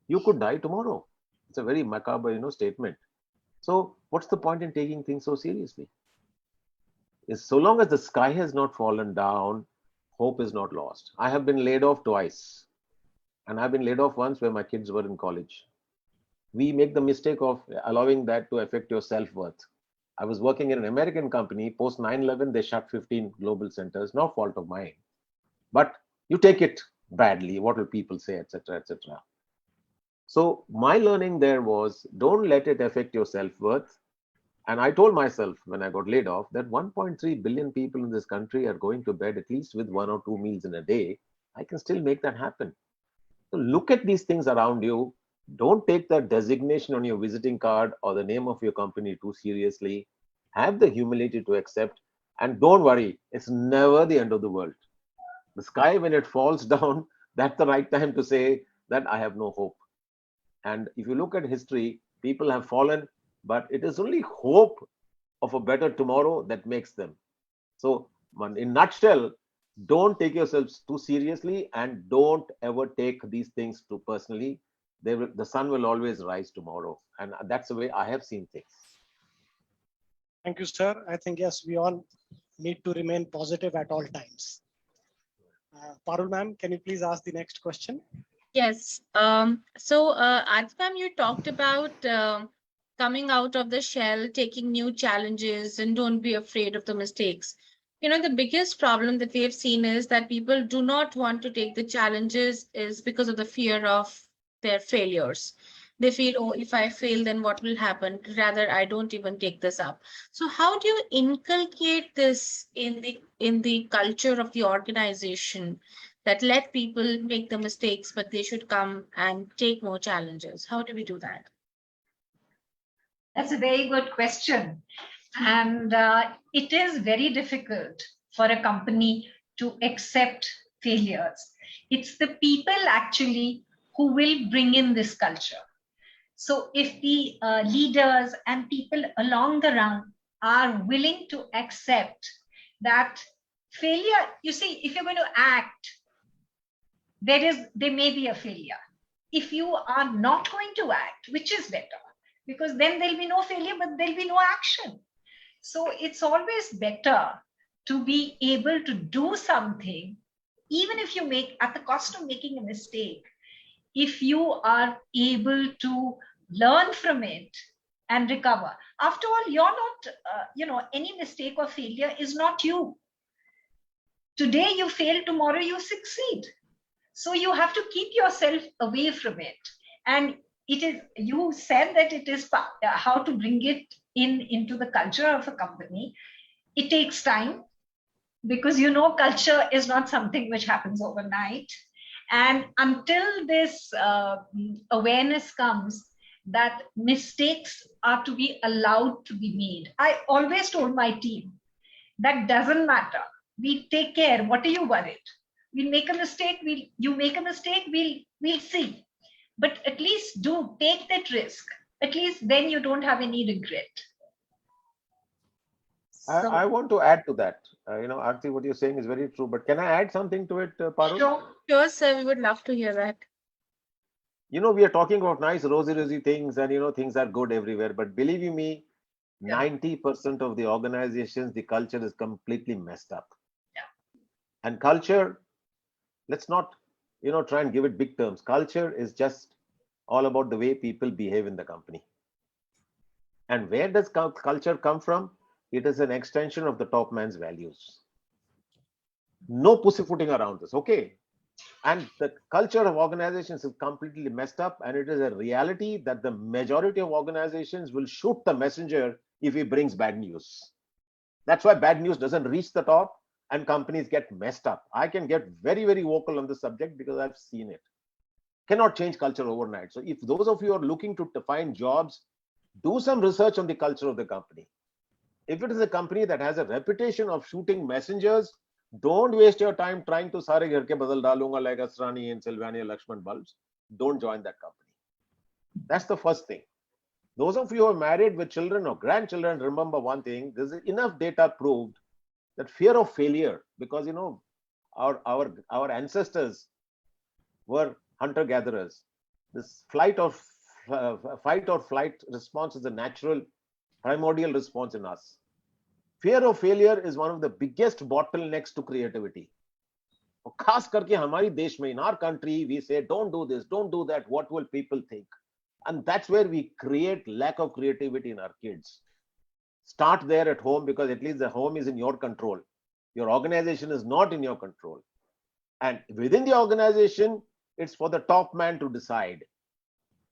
You could die tomorrow. It's a very macabre, statement. So what's the point in taking things so seriously? So long as the sky has not fallen down, hope is not lost. I have been laid off twice. And I've been laid off once where my kids were in college. We make the mistake of allowing that to affect your self-worth. I was working in an American company. Post 9/11, they shut 15 global centers. No fault of mine. But you take it badly. What will people say, etc., etc. So my learning there was, don't let it affect your self-worth. And I told myself when I got laid off that 1.3 billion people in this country are going to bed at least with 1 or 2 meals in a day. I can still make that happen. So look at these things around you. Don't take that designation on your visiting card or the name of your company too seriously. Have the humility to accept, and don't worry, it's never the end of the world. The sky, when it falls down, that's the right time to say that I have no hope. And if you look at history, people have fallen, but it is only hope of a better tomorrow that makes them. So in a nutshell, don't take yourselves too seriously, and don't ever take these things too personally. The sun will always rise tomorrow. And that's the way I have seen things. Thank you, sir. I think, yes, we all need to remain positive at all times. Parul ma'am, can you please ask the next question? Yes. So, Arts ma'am, you talked about coming out of the shell, taking new challenges, and don't be afraid of the mistakes. The biggest problem that we have seen is that people do not want to take the challenges is because of the fear of their failures. They feel, oh, if I fail, then what will happen? Rather, I don't even take this up. So how do you inculcate this in the culture of the organization, that let people make the mistakes, but they should come and take more challenges? How do we do that? That's a very good question. And it is very difficult for a company to accept failures. It's the people actually who will bring in this culture. So if the leaders and people along the run are willing to accept that failure, you see, if you're going to act, there may be a failure. If you are not going to act, which is better, because then there'll be no failure, but there'll be no action. So it's always better to be able to do something, even if you make at the cost of making a mistake. If you are able to learn from it and recover. After all, you're not, any mistake or failure is not you. Today you fail, tomorrow you succeed. So you have to keep yourself away from it. And it is, you said that it is how to bring it into the culture of a company. It takes time because, culture is not something which happens overnight. And until this awareness comes that mistakes are to be allowed to be made, I always told my team, that doesn't matter. We take care. What are you worried? We'll make a mistake. You make a mistake. We'll see. But at least take that risk. At least then you don't have any regret. I want to add to that. Aarti, what you're saying is very true. But can I add something to it, Parul? Sure, sir. We would love to hear that. We are talking about nice, rosy things, and things are good everywhere. But believe you me, 90% of the organizations, the culture is completely messed up. Yeah. And culture, let's not, try and give it big terms. Culture is just all about the way people behave in the company. And where does culture come from? It is an extension of the top man's values. No pussyfooting around this, okay? And the culture of organizations is completely messed up, and it is a reality that the majority of organizations will shoot the messenger if he brings bad news. That's why bad news doesn't reach the top and companies get messed up. I can get very, very vocal on the subject because I've seen it. Cannot change culture overnight. So if those of you are looking to find jobs, do some research on the culture of the company. If it is a company that has a reputation of shooting messengers, don't waste your time trying to sare ghar ke badal dalunga like Asrani and Sylvania Lakshman bulbs. Don't join that company. That's the first thing. Those of you who are married with children or grandchildren, remember one thing, there's enough data proved that fear of failure, because our ancestors were hunter-gatherers. This fight or flight response is a natural primordial response in us. Fear of failure is one of the biggest bottlenecks to creativity. Khas karke hamari desh mein, in our country, we say, don't do this, don't do that, what will people think? And that's where we create lack of creativity in our kids. Start there at home, because at least the home is in your control. Your organization is not in your control. And within the organization, it's for the top man to decide.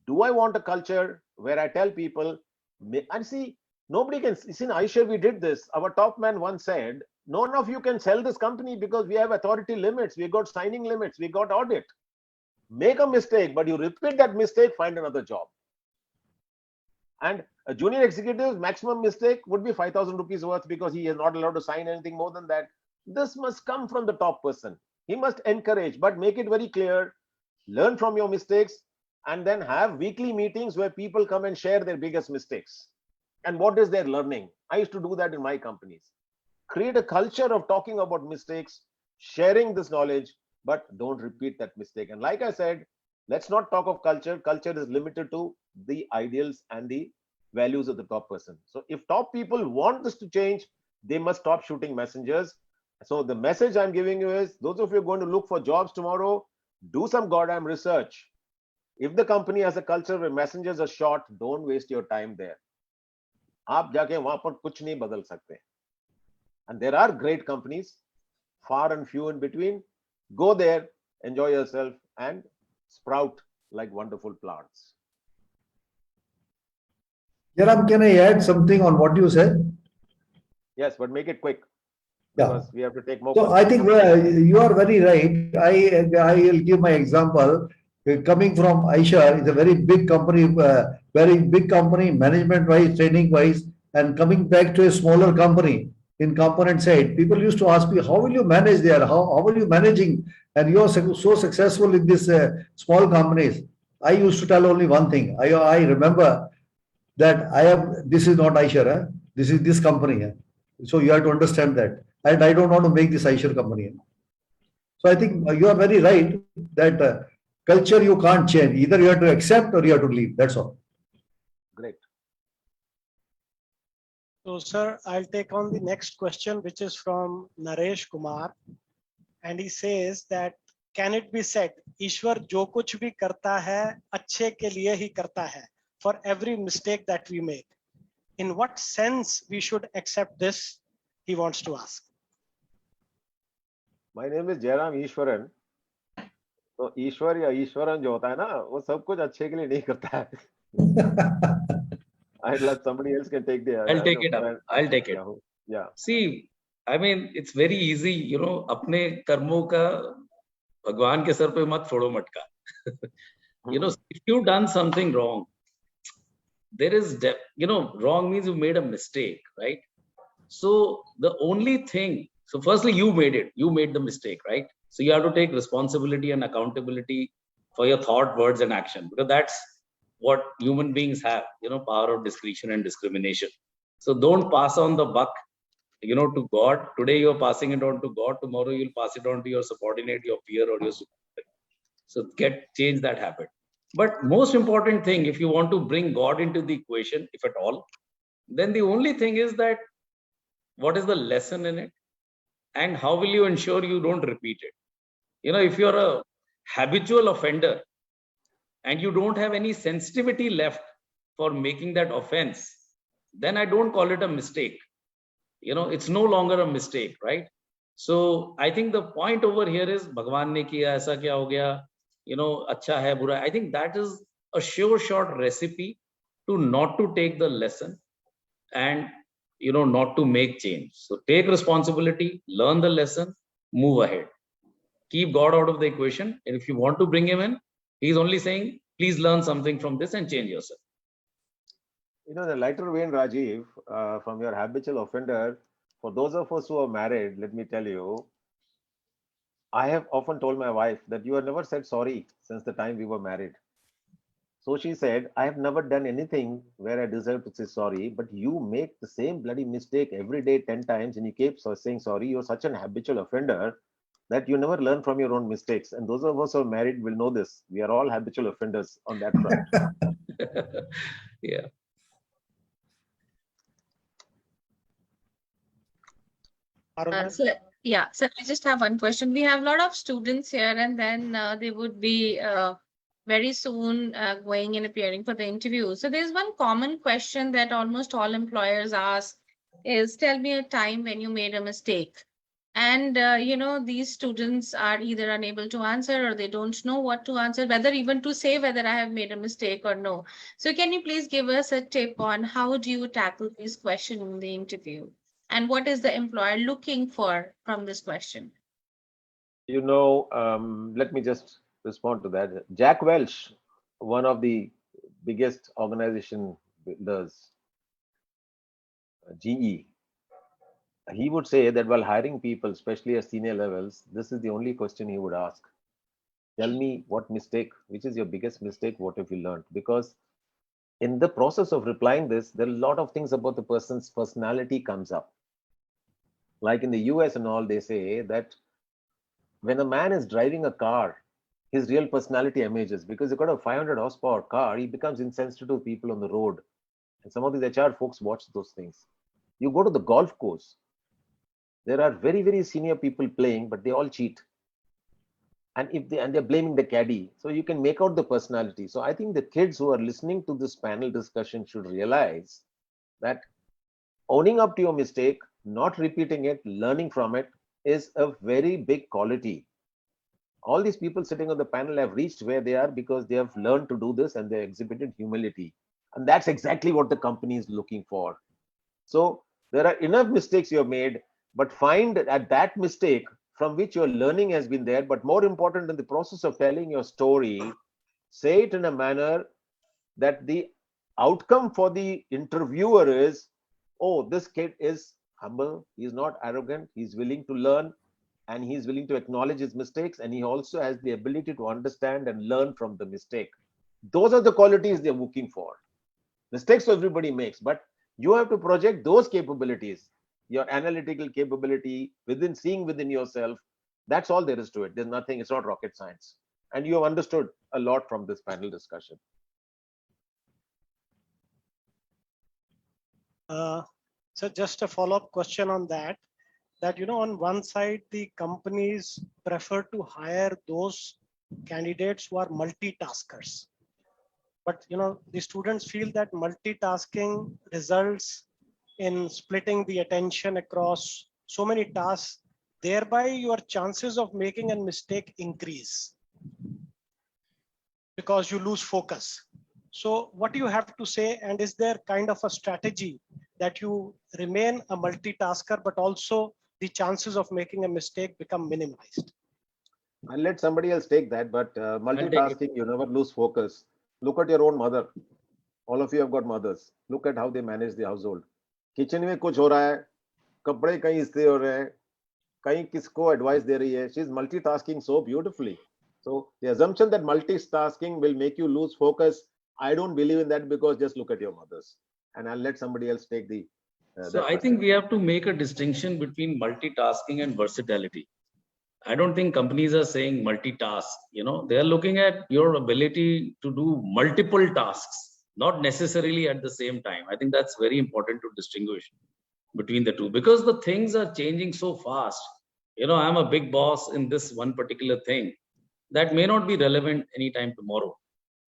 Do I want a culture where I tell people, and see, nobody can, see, in Aisha, we did this. Our top man once said, none of you can sell this company because we have authority limits. We got signing limits. We got audit. Make a mistake, but you repeat that mistake, find another job. And a junior executive's maximum mistake would be 5,000 rupees worth, because he is not allowed to sign anything more than that. This must come from the top person. He must encourage, but make it very clear, learn from your mistakes, and then have weekly meetings where people come and share their biggest mistakes. And what is their learning? I used to do that in my companies. Create a culture of talking about mistakes, sharing this knowledge, but don't repeat that mistake. And like I said, let's not talk of culture. Culture is limited to the ideals and the values of the top person. So if top people want this to change, they must stop shooting messengers. So the message I'm giving you is, those of you who are going to look for jobs tomorrow, do some goddamn research. If the company has a culture where messengers are short, don't waste your time there. आप जाके वहां पर कुछ नहीं बदल सकते. And there are great companies, far and few in between. Go there, enjoy yourself, and sprout like wonderful plants. Jaram, can I add something on what you said? Yes, but make it quick Yeah. because we have to take more. So I think you are very right. I will give my example. Coming from Aisha, it's a very big company, management wise, training wise, and coming back to a smaller company in component side. People used to ask me, how will you manage there? How are you managing? And you are so successful in this small companies. I used to tell only one thing. I remember that this is not Aisha, this is this company. So you have to understand that. And I don't want to make this Aisha company. So I think you are very right that culture you can't change. Either you have to accept or you have to leave. That's all. Great. So, sir, I'll take on the next question, which is from Naresh Kumar. And he says that, can it be said, Ishwar jo kuch bhi karta hai, अच्छे के लिए ही करता है, for every mistake that we make? In what sense we should accept this? He wants to ask. My name is Jairam Ishwaran. तो ईश्वर या ईश्वरन जो होता है ना, वो सब कुछ अच्छे के लिए नहीं करता है. I'd like somebody else can take the. I'll take it up. I'll take it. Yeah. See, I mean, it's very easy, अपने कर्मों का भगवान के सर पे मत फोड़ो मटका. If you've done something wrong, there is, wrong means you made a mistake, right? So the only thing, so firstly, you made the mistake, right? So you have to take responsibility and accountability for your thought, words, and action, because that's what human beings have, power of discretion and discrimination. So don't pass on the buck, to God. Today you're passing it on to God. Tomorrow you'll pass it on to your subordinate, your peer, or your superior. So change that habit. But most important thing, if you want to bring God into the equation, if at all, then the only thing is that what is the lesson in it, and how will you ensure you don't repeat it? If you're a habitual offender and you don't have any sensitivity left for making that offense, then I don't call it a mistake. It's no longer a mistake, right? So I think the point over here is Bhagwan ne kiya, aisa kya ho gaya, acha hai, bura. I think that is a sure short recipe to not to take the lesson and not to make change. So take responsibility, learn the lesson, move ahead. Keep God out of the equation. And if you want to bring him in, he's only saying, please learn something from this and change yourself. The lighter vein, Rajiv, from your habitual offender, for those of us who are married, let me tell you, I have often told my wife that you have never said sorry since the time we were married. So she said, I have never done anything where I deserve to say sorry, but you make the same bloody mistake every day 10 times and you keep saying sorry. You're such an habitual offender that you never learn from your own mistakes. And those of us who are married will know this. We are all habitual offenders on that front. Yeah. So I just have one question. We have a lot of students here, and then they would be very soon going and appearing for the interview. So there's one common question that almost all employers ask is, tell me a time when you made a mistake. And, these students are either unable to answer or they don't know what to answer, whether even to say whether I have made a mistake or no. So can you please give us a tip on how do you tackle these questions in the interview? And what is the employer looking for from this question? Let me just respond to that. Jack Welch, one of the biggest organization builders, GE, he would say that while hiring people, especially at senior levels, this is the only question he would ask. Tell me what mistake, which is your biggest mistake, what have you learned? Because in the process of replying this, there are a lot of things about the person's personality comes up. Like in the US and all, they say that when a man is driving a car, his real personality emerges, because you've got a 500 horsepower car, he becomes insensitive to people on the road. And some of these HR folks watch those things. You go to the golf course, there are very, very senior people playing, but they all cheat. and they're blaming the caddy. So you can make out the personality. So I think the kids who are listening to this panel discussion should realize that owning up to your mistake, not repeating it, learning from it is a very big quality. All these people sitting on the panel have reached where they are because they have learned to do this and they exhibited humility. And that's exactly what the company is looking for. So there are enough mistakes you have made, but find at that mistake from which your learning has been there. But more important, in the process of telling your story, say it in a manner that the outcome for the interviewer is, oh, this kid is humble, he's not arrogant, he's willing to learn, and he's willing to acknowledge his mistakes, and he also has the ability to understand and learn from the mistake. Those are the qualities they're looking for. Mistakes everybody makes, but you have to project those capabilities, your analytical capability seeing within yourself. That's all there is to it. There's nothing, it's not rocket science. And you have understood a lot from this panel discussion. So just a follow-up question on that, on one side, the companies prefer to hire those candidates who are multitaskers. But, the students feel that multitasking results in splitting the attention across so many tasks, thereby your chances of making a mistake increase because you lose focus. So what do you have to say? And is there kind of a strategy that you remain a multitasker, but also the chances of making a mistake become minimized? I'll let somebody else take that, but multitasking, you never lose focus. Look at your own mother. All of you have got mothers. Look at how they manage the household. Kitchen में कुछ हो रहा है, कपड़े कहीं इससे हो रहे हैं, कहीं किसको advice दे रही है. She's multitasking so beautifully. So the assumption that multitasking will make you lose focus, I don't believe in that, because just look at your mothers. And I'll let somebody else take the. So I think we have to make a distinction between multitasking and versatility. I don't think companies are saying multitask. They are looking at your ability to do multiple tasks, not necessarily at the same time. I think that's very important to distinguish between the two, because the things are changing so fast. I'm a big boss in this one particular thing that may not be relevant anytime tomorrow.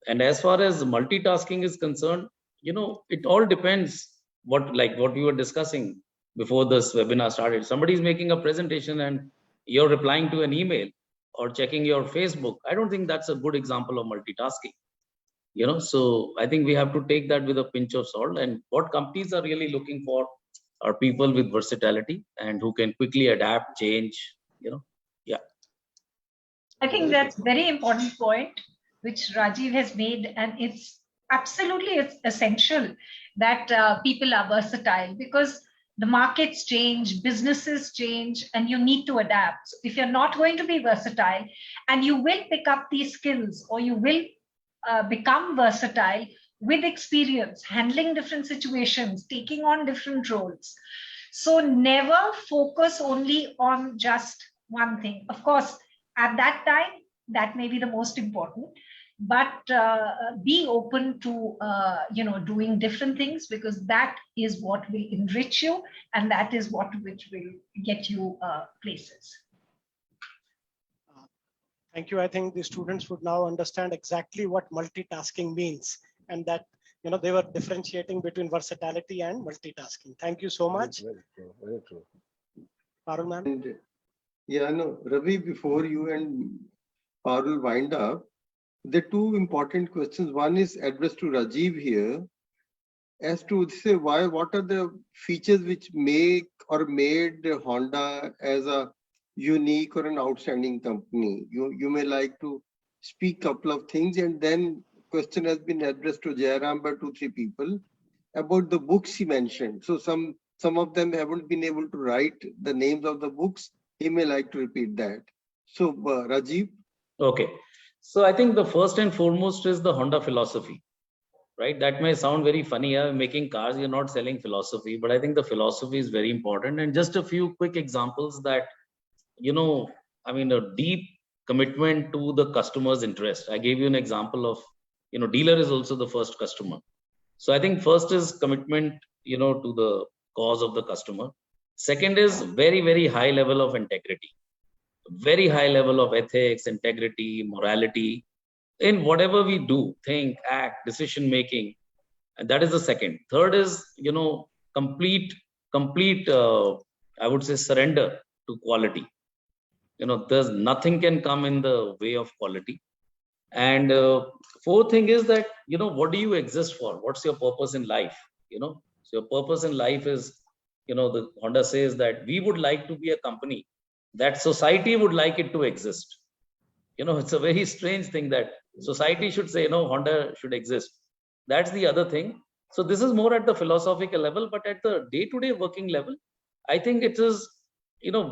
And as far as multitasking is concerned, it all depends what we were discussing before this webinar started. Somebody's making a presentation and you're replying to an email or checking your Facebook. I don't think that's a good example of multitasking. So I think we have to take that with a pinch of salt. And what companies are really looking for are people with versatility and who can quickly adapt, change. Yeah. I think that's a very important point which Rajiv has made, and it's essential that people are versatile, because the markets change, businesses change, and you need to adapt. So if you're not going to be versatile, and you will pick up these skills, or you will become versatile with experience, handling different situations, taking on different roles. So never focus only on just one thing. Of course, at that time, that may be the most important, but be open to doing different things, because that is what will enrich you, and that is which will get you places. Thank you. I think the students would now understand exactly what multitasking means, and that they were differentiating between versatility and multitasking. Thank you so much. Very true. Very true. Parul ma'am. And yeah, no, Ravi, before you and Parul wind up, there are two important questions. One is addressed to Rajiv here, as to say what are the features which make or made Honda as a unique or an outstanding company. You may like to speak a couple of things, and then question has been addressed to Jairam by 2-3 people about the books he mentioned. So some of them haven't been able to write the names of the books. He may like to repeat that. So Rajiv. Okay. So I think the first and foremost is the Honda philosophy, right? That may sound very funny. Making cars, you're not selling philosophy, but I think the philosophy is very important. And just a few quick examples that, a deep commitment to the customer's interest. I gave you an example of, dealer is also the first customer. So I think first is commitment, to the cause of the customer. Second is very, very high level of integrity. very high level of ethics, integrity, morality in whatever we do, think, act, decision making. And that is the second. Third is, complete, I would say, surrender to quality. There's nothing can come in the way of quality. And fourth thing is that, what do you exist for? What's your purpose in life? So your purpose in life is, the Honda says that we would like to be a company that society would like it to exist. It's a very strange thing that society should say, Honda should exist. That's the other thing. So this is more at the philosophical level, but at the day-to-day working level, I think it is,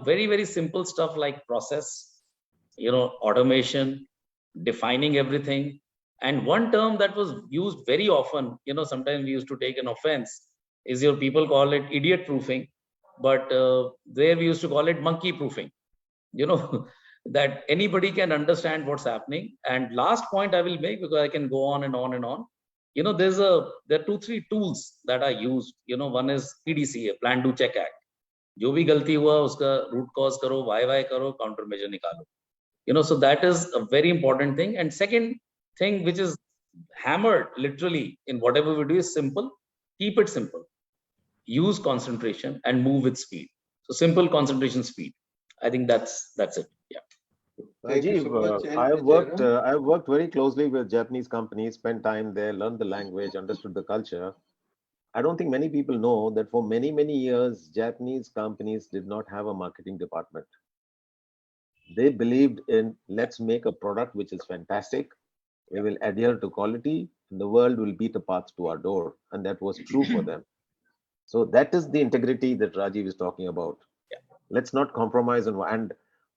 very, very simple stuff like process, automation, defining everything. And one term that was used very often, sometimes we used to take an offense, is your people call it idiot proofing, but there we used to call it monkey proofing, that anybody can understand what's happening. And last point I will make, because I can go on and on and on. There are 2-3 tools that are used. One is PDCA, Plan, Do, Check, Act. जो भी गलती हुआ उसका root cause करो, why करो, counter measure निकालो. So that is a very important thing. And second thing, which is hammered literally in whatever we do, is simple. Keep it simple. Use concentration and move with speed. So simple, concentration, speed. I think that's it. Yeah. Thank you so much. I've worked very closely with Japanese companies, spent time there, learned the language, understood the culture. I don't think many people know that for many, many years, Japanese companies did not have a marketing department. They believed in, let's make a product which is fantastic. We will adhere to quality, and the world will beat a path to our door. And that was true for them. So that is the integrity that Rajiv is talking about. Yeah. Let's not compromise on. And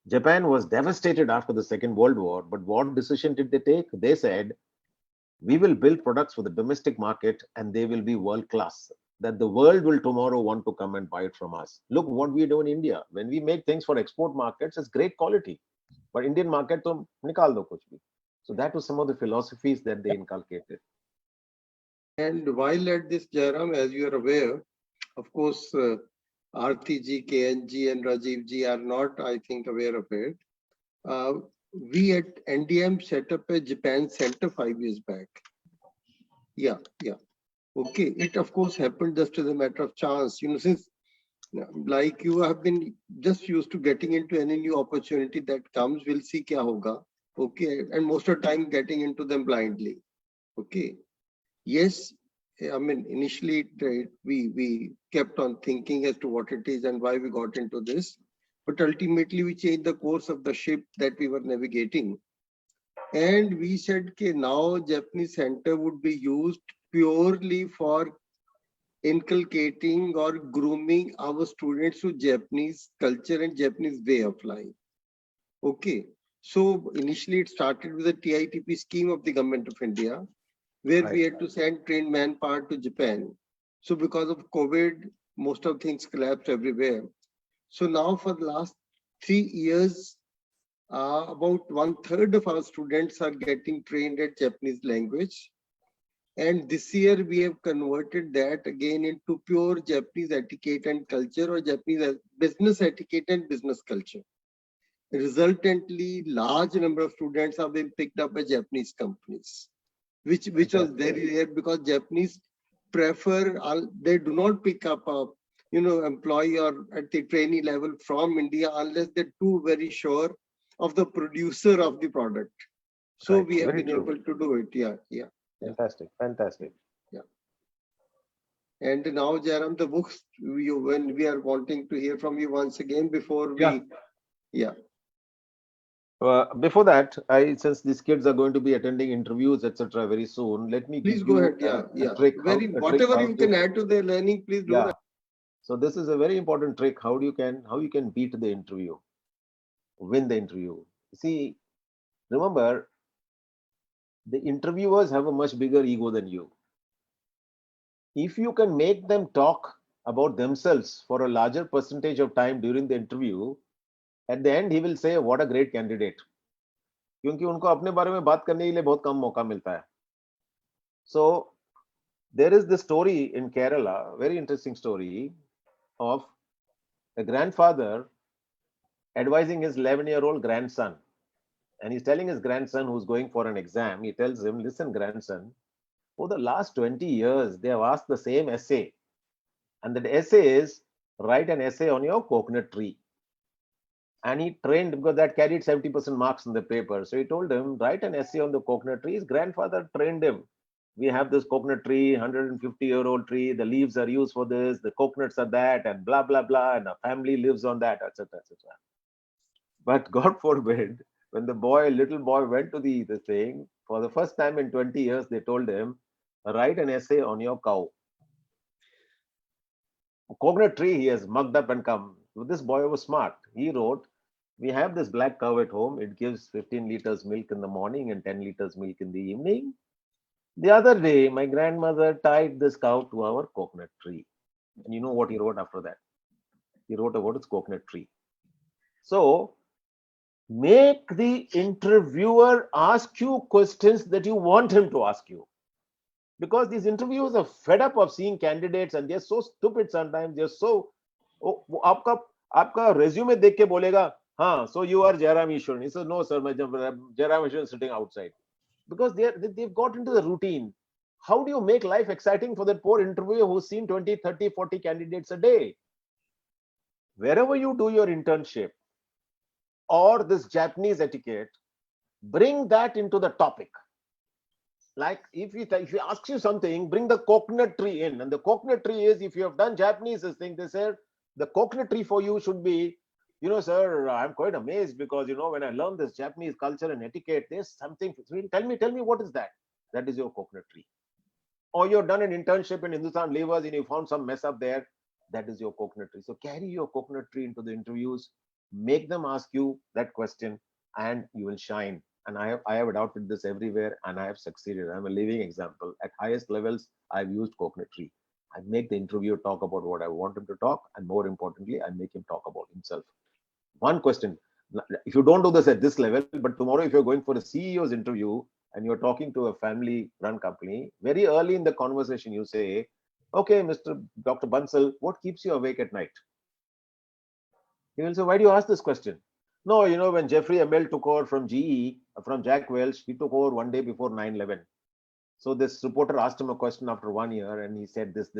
Japan was devastated after the Second World War. But what decision did they take? They said, we will build products for the domestic market and they will be world class, that the world will tomorrow want to come and buy it from us. Look what we do in India. When we make things for export markets, it's great quality. But Indian market, to nikal do kuch bhi. So that was some of the philosophies that they inculcated. And while at this, Jairam, as you are aware, of course, Aarti ji, KNG and Rajiv ji are not, I think, aware of it. We at NDM set up a Japan center 5 years back. Yeah. Okay. It of course happened just as a matter of chance. Since like you have been just used to getting into any new opportunity that comes, we'll see kya hoga. Okay. And most of the time getting into them blindly. Okay. Yes. I mean, initially we kept on thinking as to what it is and why we got into this. But ultimately, we changed the course of the ship that we were navigating. And we said that now Japanese center would be used purely for inculcating or grooming our students to Japanese culture and Japanese way of life. Okay. So initially, it started with a TITP scheme of the Government of India, where we had to send trained manpower to Japan. So because of COVID, most of things collapsed everywhere. So now for the last 3 years, about 1/3 of our students are getting trained at Japanese language. And this year we have converted that again into pure Japanese etiquette and culture, or Japanese business etiquette and business culture. Resultantly, large number of students have been picked up by Japanese companies, which was very rare, because Japanese prefer, they do not pick up a employee or at the trainee level from India unless they're too very sure of the producer of the product. So we have been able to do it. Yeah. Fantastic. Yeah. And now, Jairam, the books, when we are wanting to hear from you once again before we, before that, since these kids are going to be attending interviews, etc., very soon, let me please go ahead. Whatever you can add to their learning, please do that. So this is a very important trick. How you can beat the interview, win the interview. See, remember, the interviewers have a much bigger ego than you. If you can make them talk about themselves for a larger percentage of time during the interview, at the end he will say, what a great candidate. क्योंकि उनको अपने बारे में बात करने के लिए बहुत कम मौका मिलता है. So there is this story in Kerala, very interesting story, of a grandfather advising his 11-year-old grandson. And he's telling his grandson who's going for an exam, he tells him, listen, grandson, for the last 20 years, they have asked the same essay. And the essay is, write an essay on your coconut tree. And he trained, because that carried 70% marks in the paper. So he told him, write an essay on the coconut tree. His grandfather trained him. We have this coconut tree, 150-year-old tree. The leaves are used for this. The coconuts are that, and blah, blah, blah. And a family lives on that, etc., etc. But God forbid, when the little boy went to the thing, for the first time in 20 years, they told him, write an essay on your cow. A coconut tree, he has mugged up and come. This boy was smart. He wrote, we have this black cow at home. It gives 15 liters milk in the morning and 10 liters milk in the evening. The other day, my grandmother tied this cow to our coconut tree. And you know what he wrote after that? He wrote about his coconut tree. So, make the interviewer ask you questions that you want him to ask you. Because these interviewers are fed up of seeing candidates and they're so stupid sometimes. They're so, आपका resume देख के बोलेगा, हाँ, so you are Jairam Ishwaran. He says, no, sir, Jairam Ishwaran is sitting outside. Because they've got into the routine. How do you make life exciting for that poor interviewer who's seen 20, 30, 40 candidates a day? Wherever you do your internship or this Japanese etiquette, bring that into the topic. Like if he asks you something, bring the coconut tree in. And the coconut tree is, if you have done Japanese thing, they said, the coconut tree for you should be, you know, sir, I'm quite amazed because, you know, when I learned this Japanese culture and etiquette, there's something, tell me what is that? That is your coconut tree. Or you've done an internship in Hindustan Levers and you found some mess up there, that is your coconut tree. So carry your coconut tree into the interviews, make them ask you that question and you will shine. And I have adopted this everywhere and I have succeeded. I'm a living example. At highest levels, I've used coconut tree. I make the interviewer talk about what I want him to talk, and more importantly, I make him talk about himself. One question, if you don't do this at this level, but tomorrow if you're going for a CEO's interview and you're talking to a family-run company, very early in the conversation you say, okay, Dr. Bansal, what keeps you awake at night? He will say, why do you ask this question? No, you know, when Jeffrey Abel took over from GE, from Jack Welch, he took over one day before 9/11. So this reporter asked him a question after 1 year and he said this.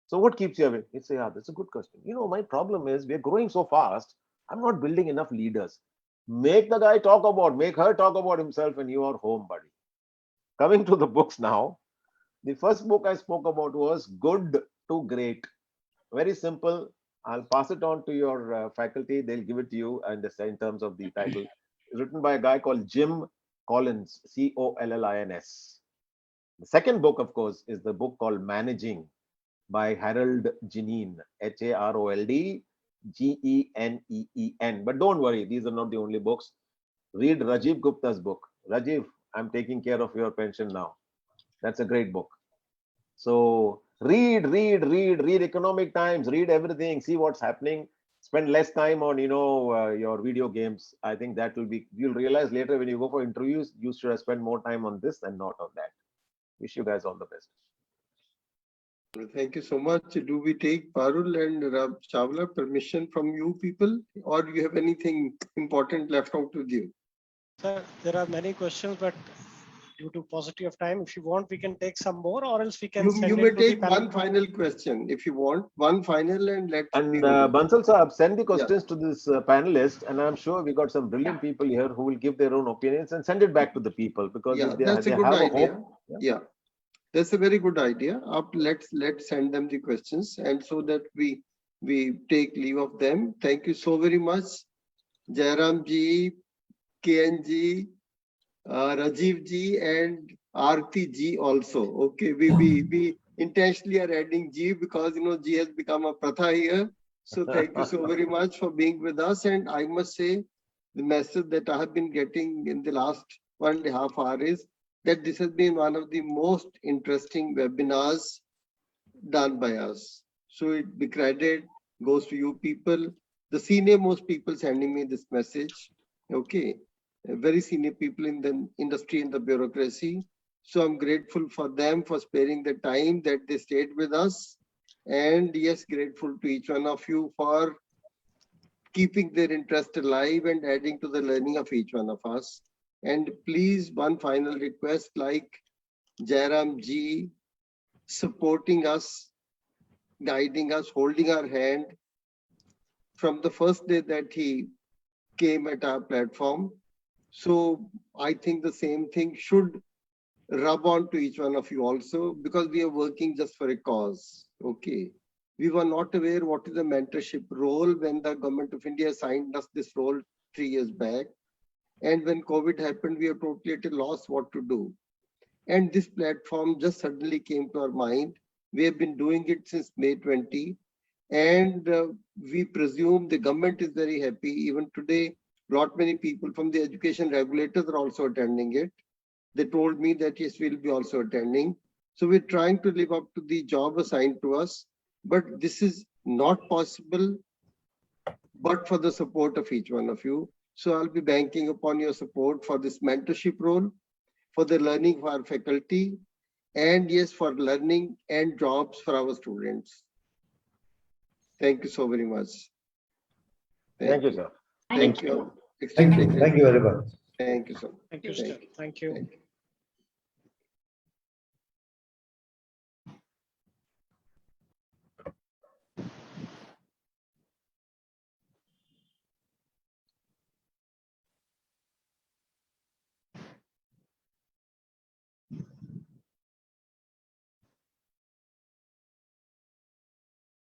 So what keeps you awake? He'd say, yeah, that's a good question. You know, my problem is we're growing so fast. I'm not building enough leaders. Make the guy make her talk about himself and you are home, buddy. Coming to the books now. The first book I spoke about was Good to Great. Very simple. I'll pass it on to your faculty. They'll give it to you in terms of the title. It's written by a guy called Jim Collins, Collins. The second book, of course, is the book called Managing by Harold Geneen, HAROLD GENEEN. But don't worry, these are not the only books. Read Rajiv Gupta's book. Rajiv, I'm taking care of your pension now. That's a great book. So read Economic Times, read everything, see what's happening. Spend less time on, your video games. I think that will be, you'll realize later when you go for interviews, you should have spent more time on this and not on that. Wish you guys all the best. Thank you so much. Do we take Parul and Rab Chawla permission from you people, or do you have anything important left out with you? Sir, there are many questions, but due to paucity of time, if you want, we can take some more, or else we can You may take one final question if you want, one final, and let. And Bansal Saab, send the questions to this panelist, and I'm sure we got some brilliant people here who will give their own opinions and send it back to the people, because if that's a good idea. Yeah, that's a very good idea. Let's send them the questions, and so that we take leave of them. Thank you so very much, Jairam ji, KN ji, Rajiv ji, and Aarti ji also. Okay, we intentionally are adding G because G has become a pratha here. So thank you so very much for being with us. And I must say, the message that I have been getting in the last 1.5 hours is that this has been one of the most interesting webinars done by us. So the credit goes to you people, the senior most people sending me this message. Okay, very senior people in the industry and the bureaucracy. So I'm grateful for them for sparing the time that they stayed with us. And yes, grateful to each one of you for keeping their interest alive and adding to the learning of each one of us. And please, one final request, like Jairam ji, supporting us, guiding us, holding our hand from the first day that he came at our platform. So I think the same thing should rub on to each one of you also, because we are working just for a cause. Okay. We were not aware what is the mentorship role when the government of India assigned us this role 3 years back. And when COVID happened, we were totally at a loss what to do. And this platform just suddenly came to our mind. We have been doing it since May 20. And we presume the government is very happy. Even today, lot many people from the education regulators are also attending it. They told me that yes, we'll be also attending. So we're trying to live up to the job assigned to us. But this is not possible but for the support of each one of you. So I'll be banking upon your support for this mentorship role, for the learning for our faculty, and yes, for learning and jobs for our students. Thank you so very much. Thank you, sir. Thank you. Thank you very much. Thank you, sir. Thank you, sir. Thank you.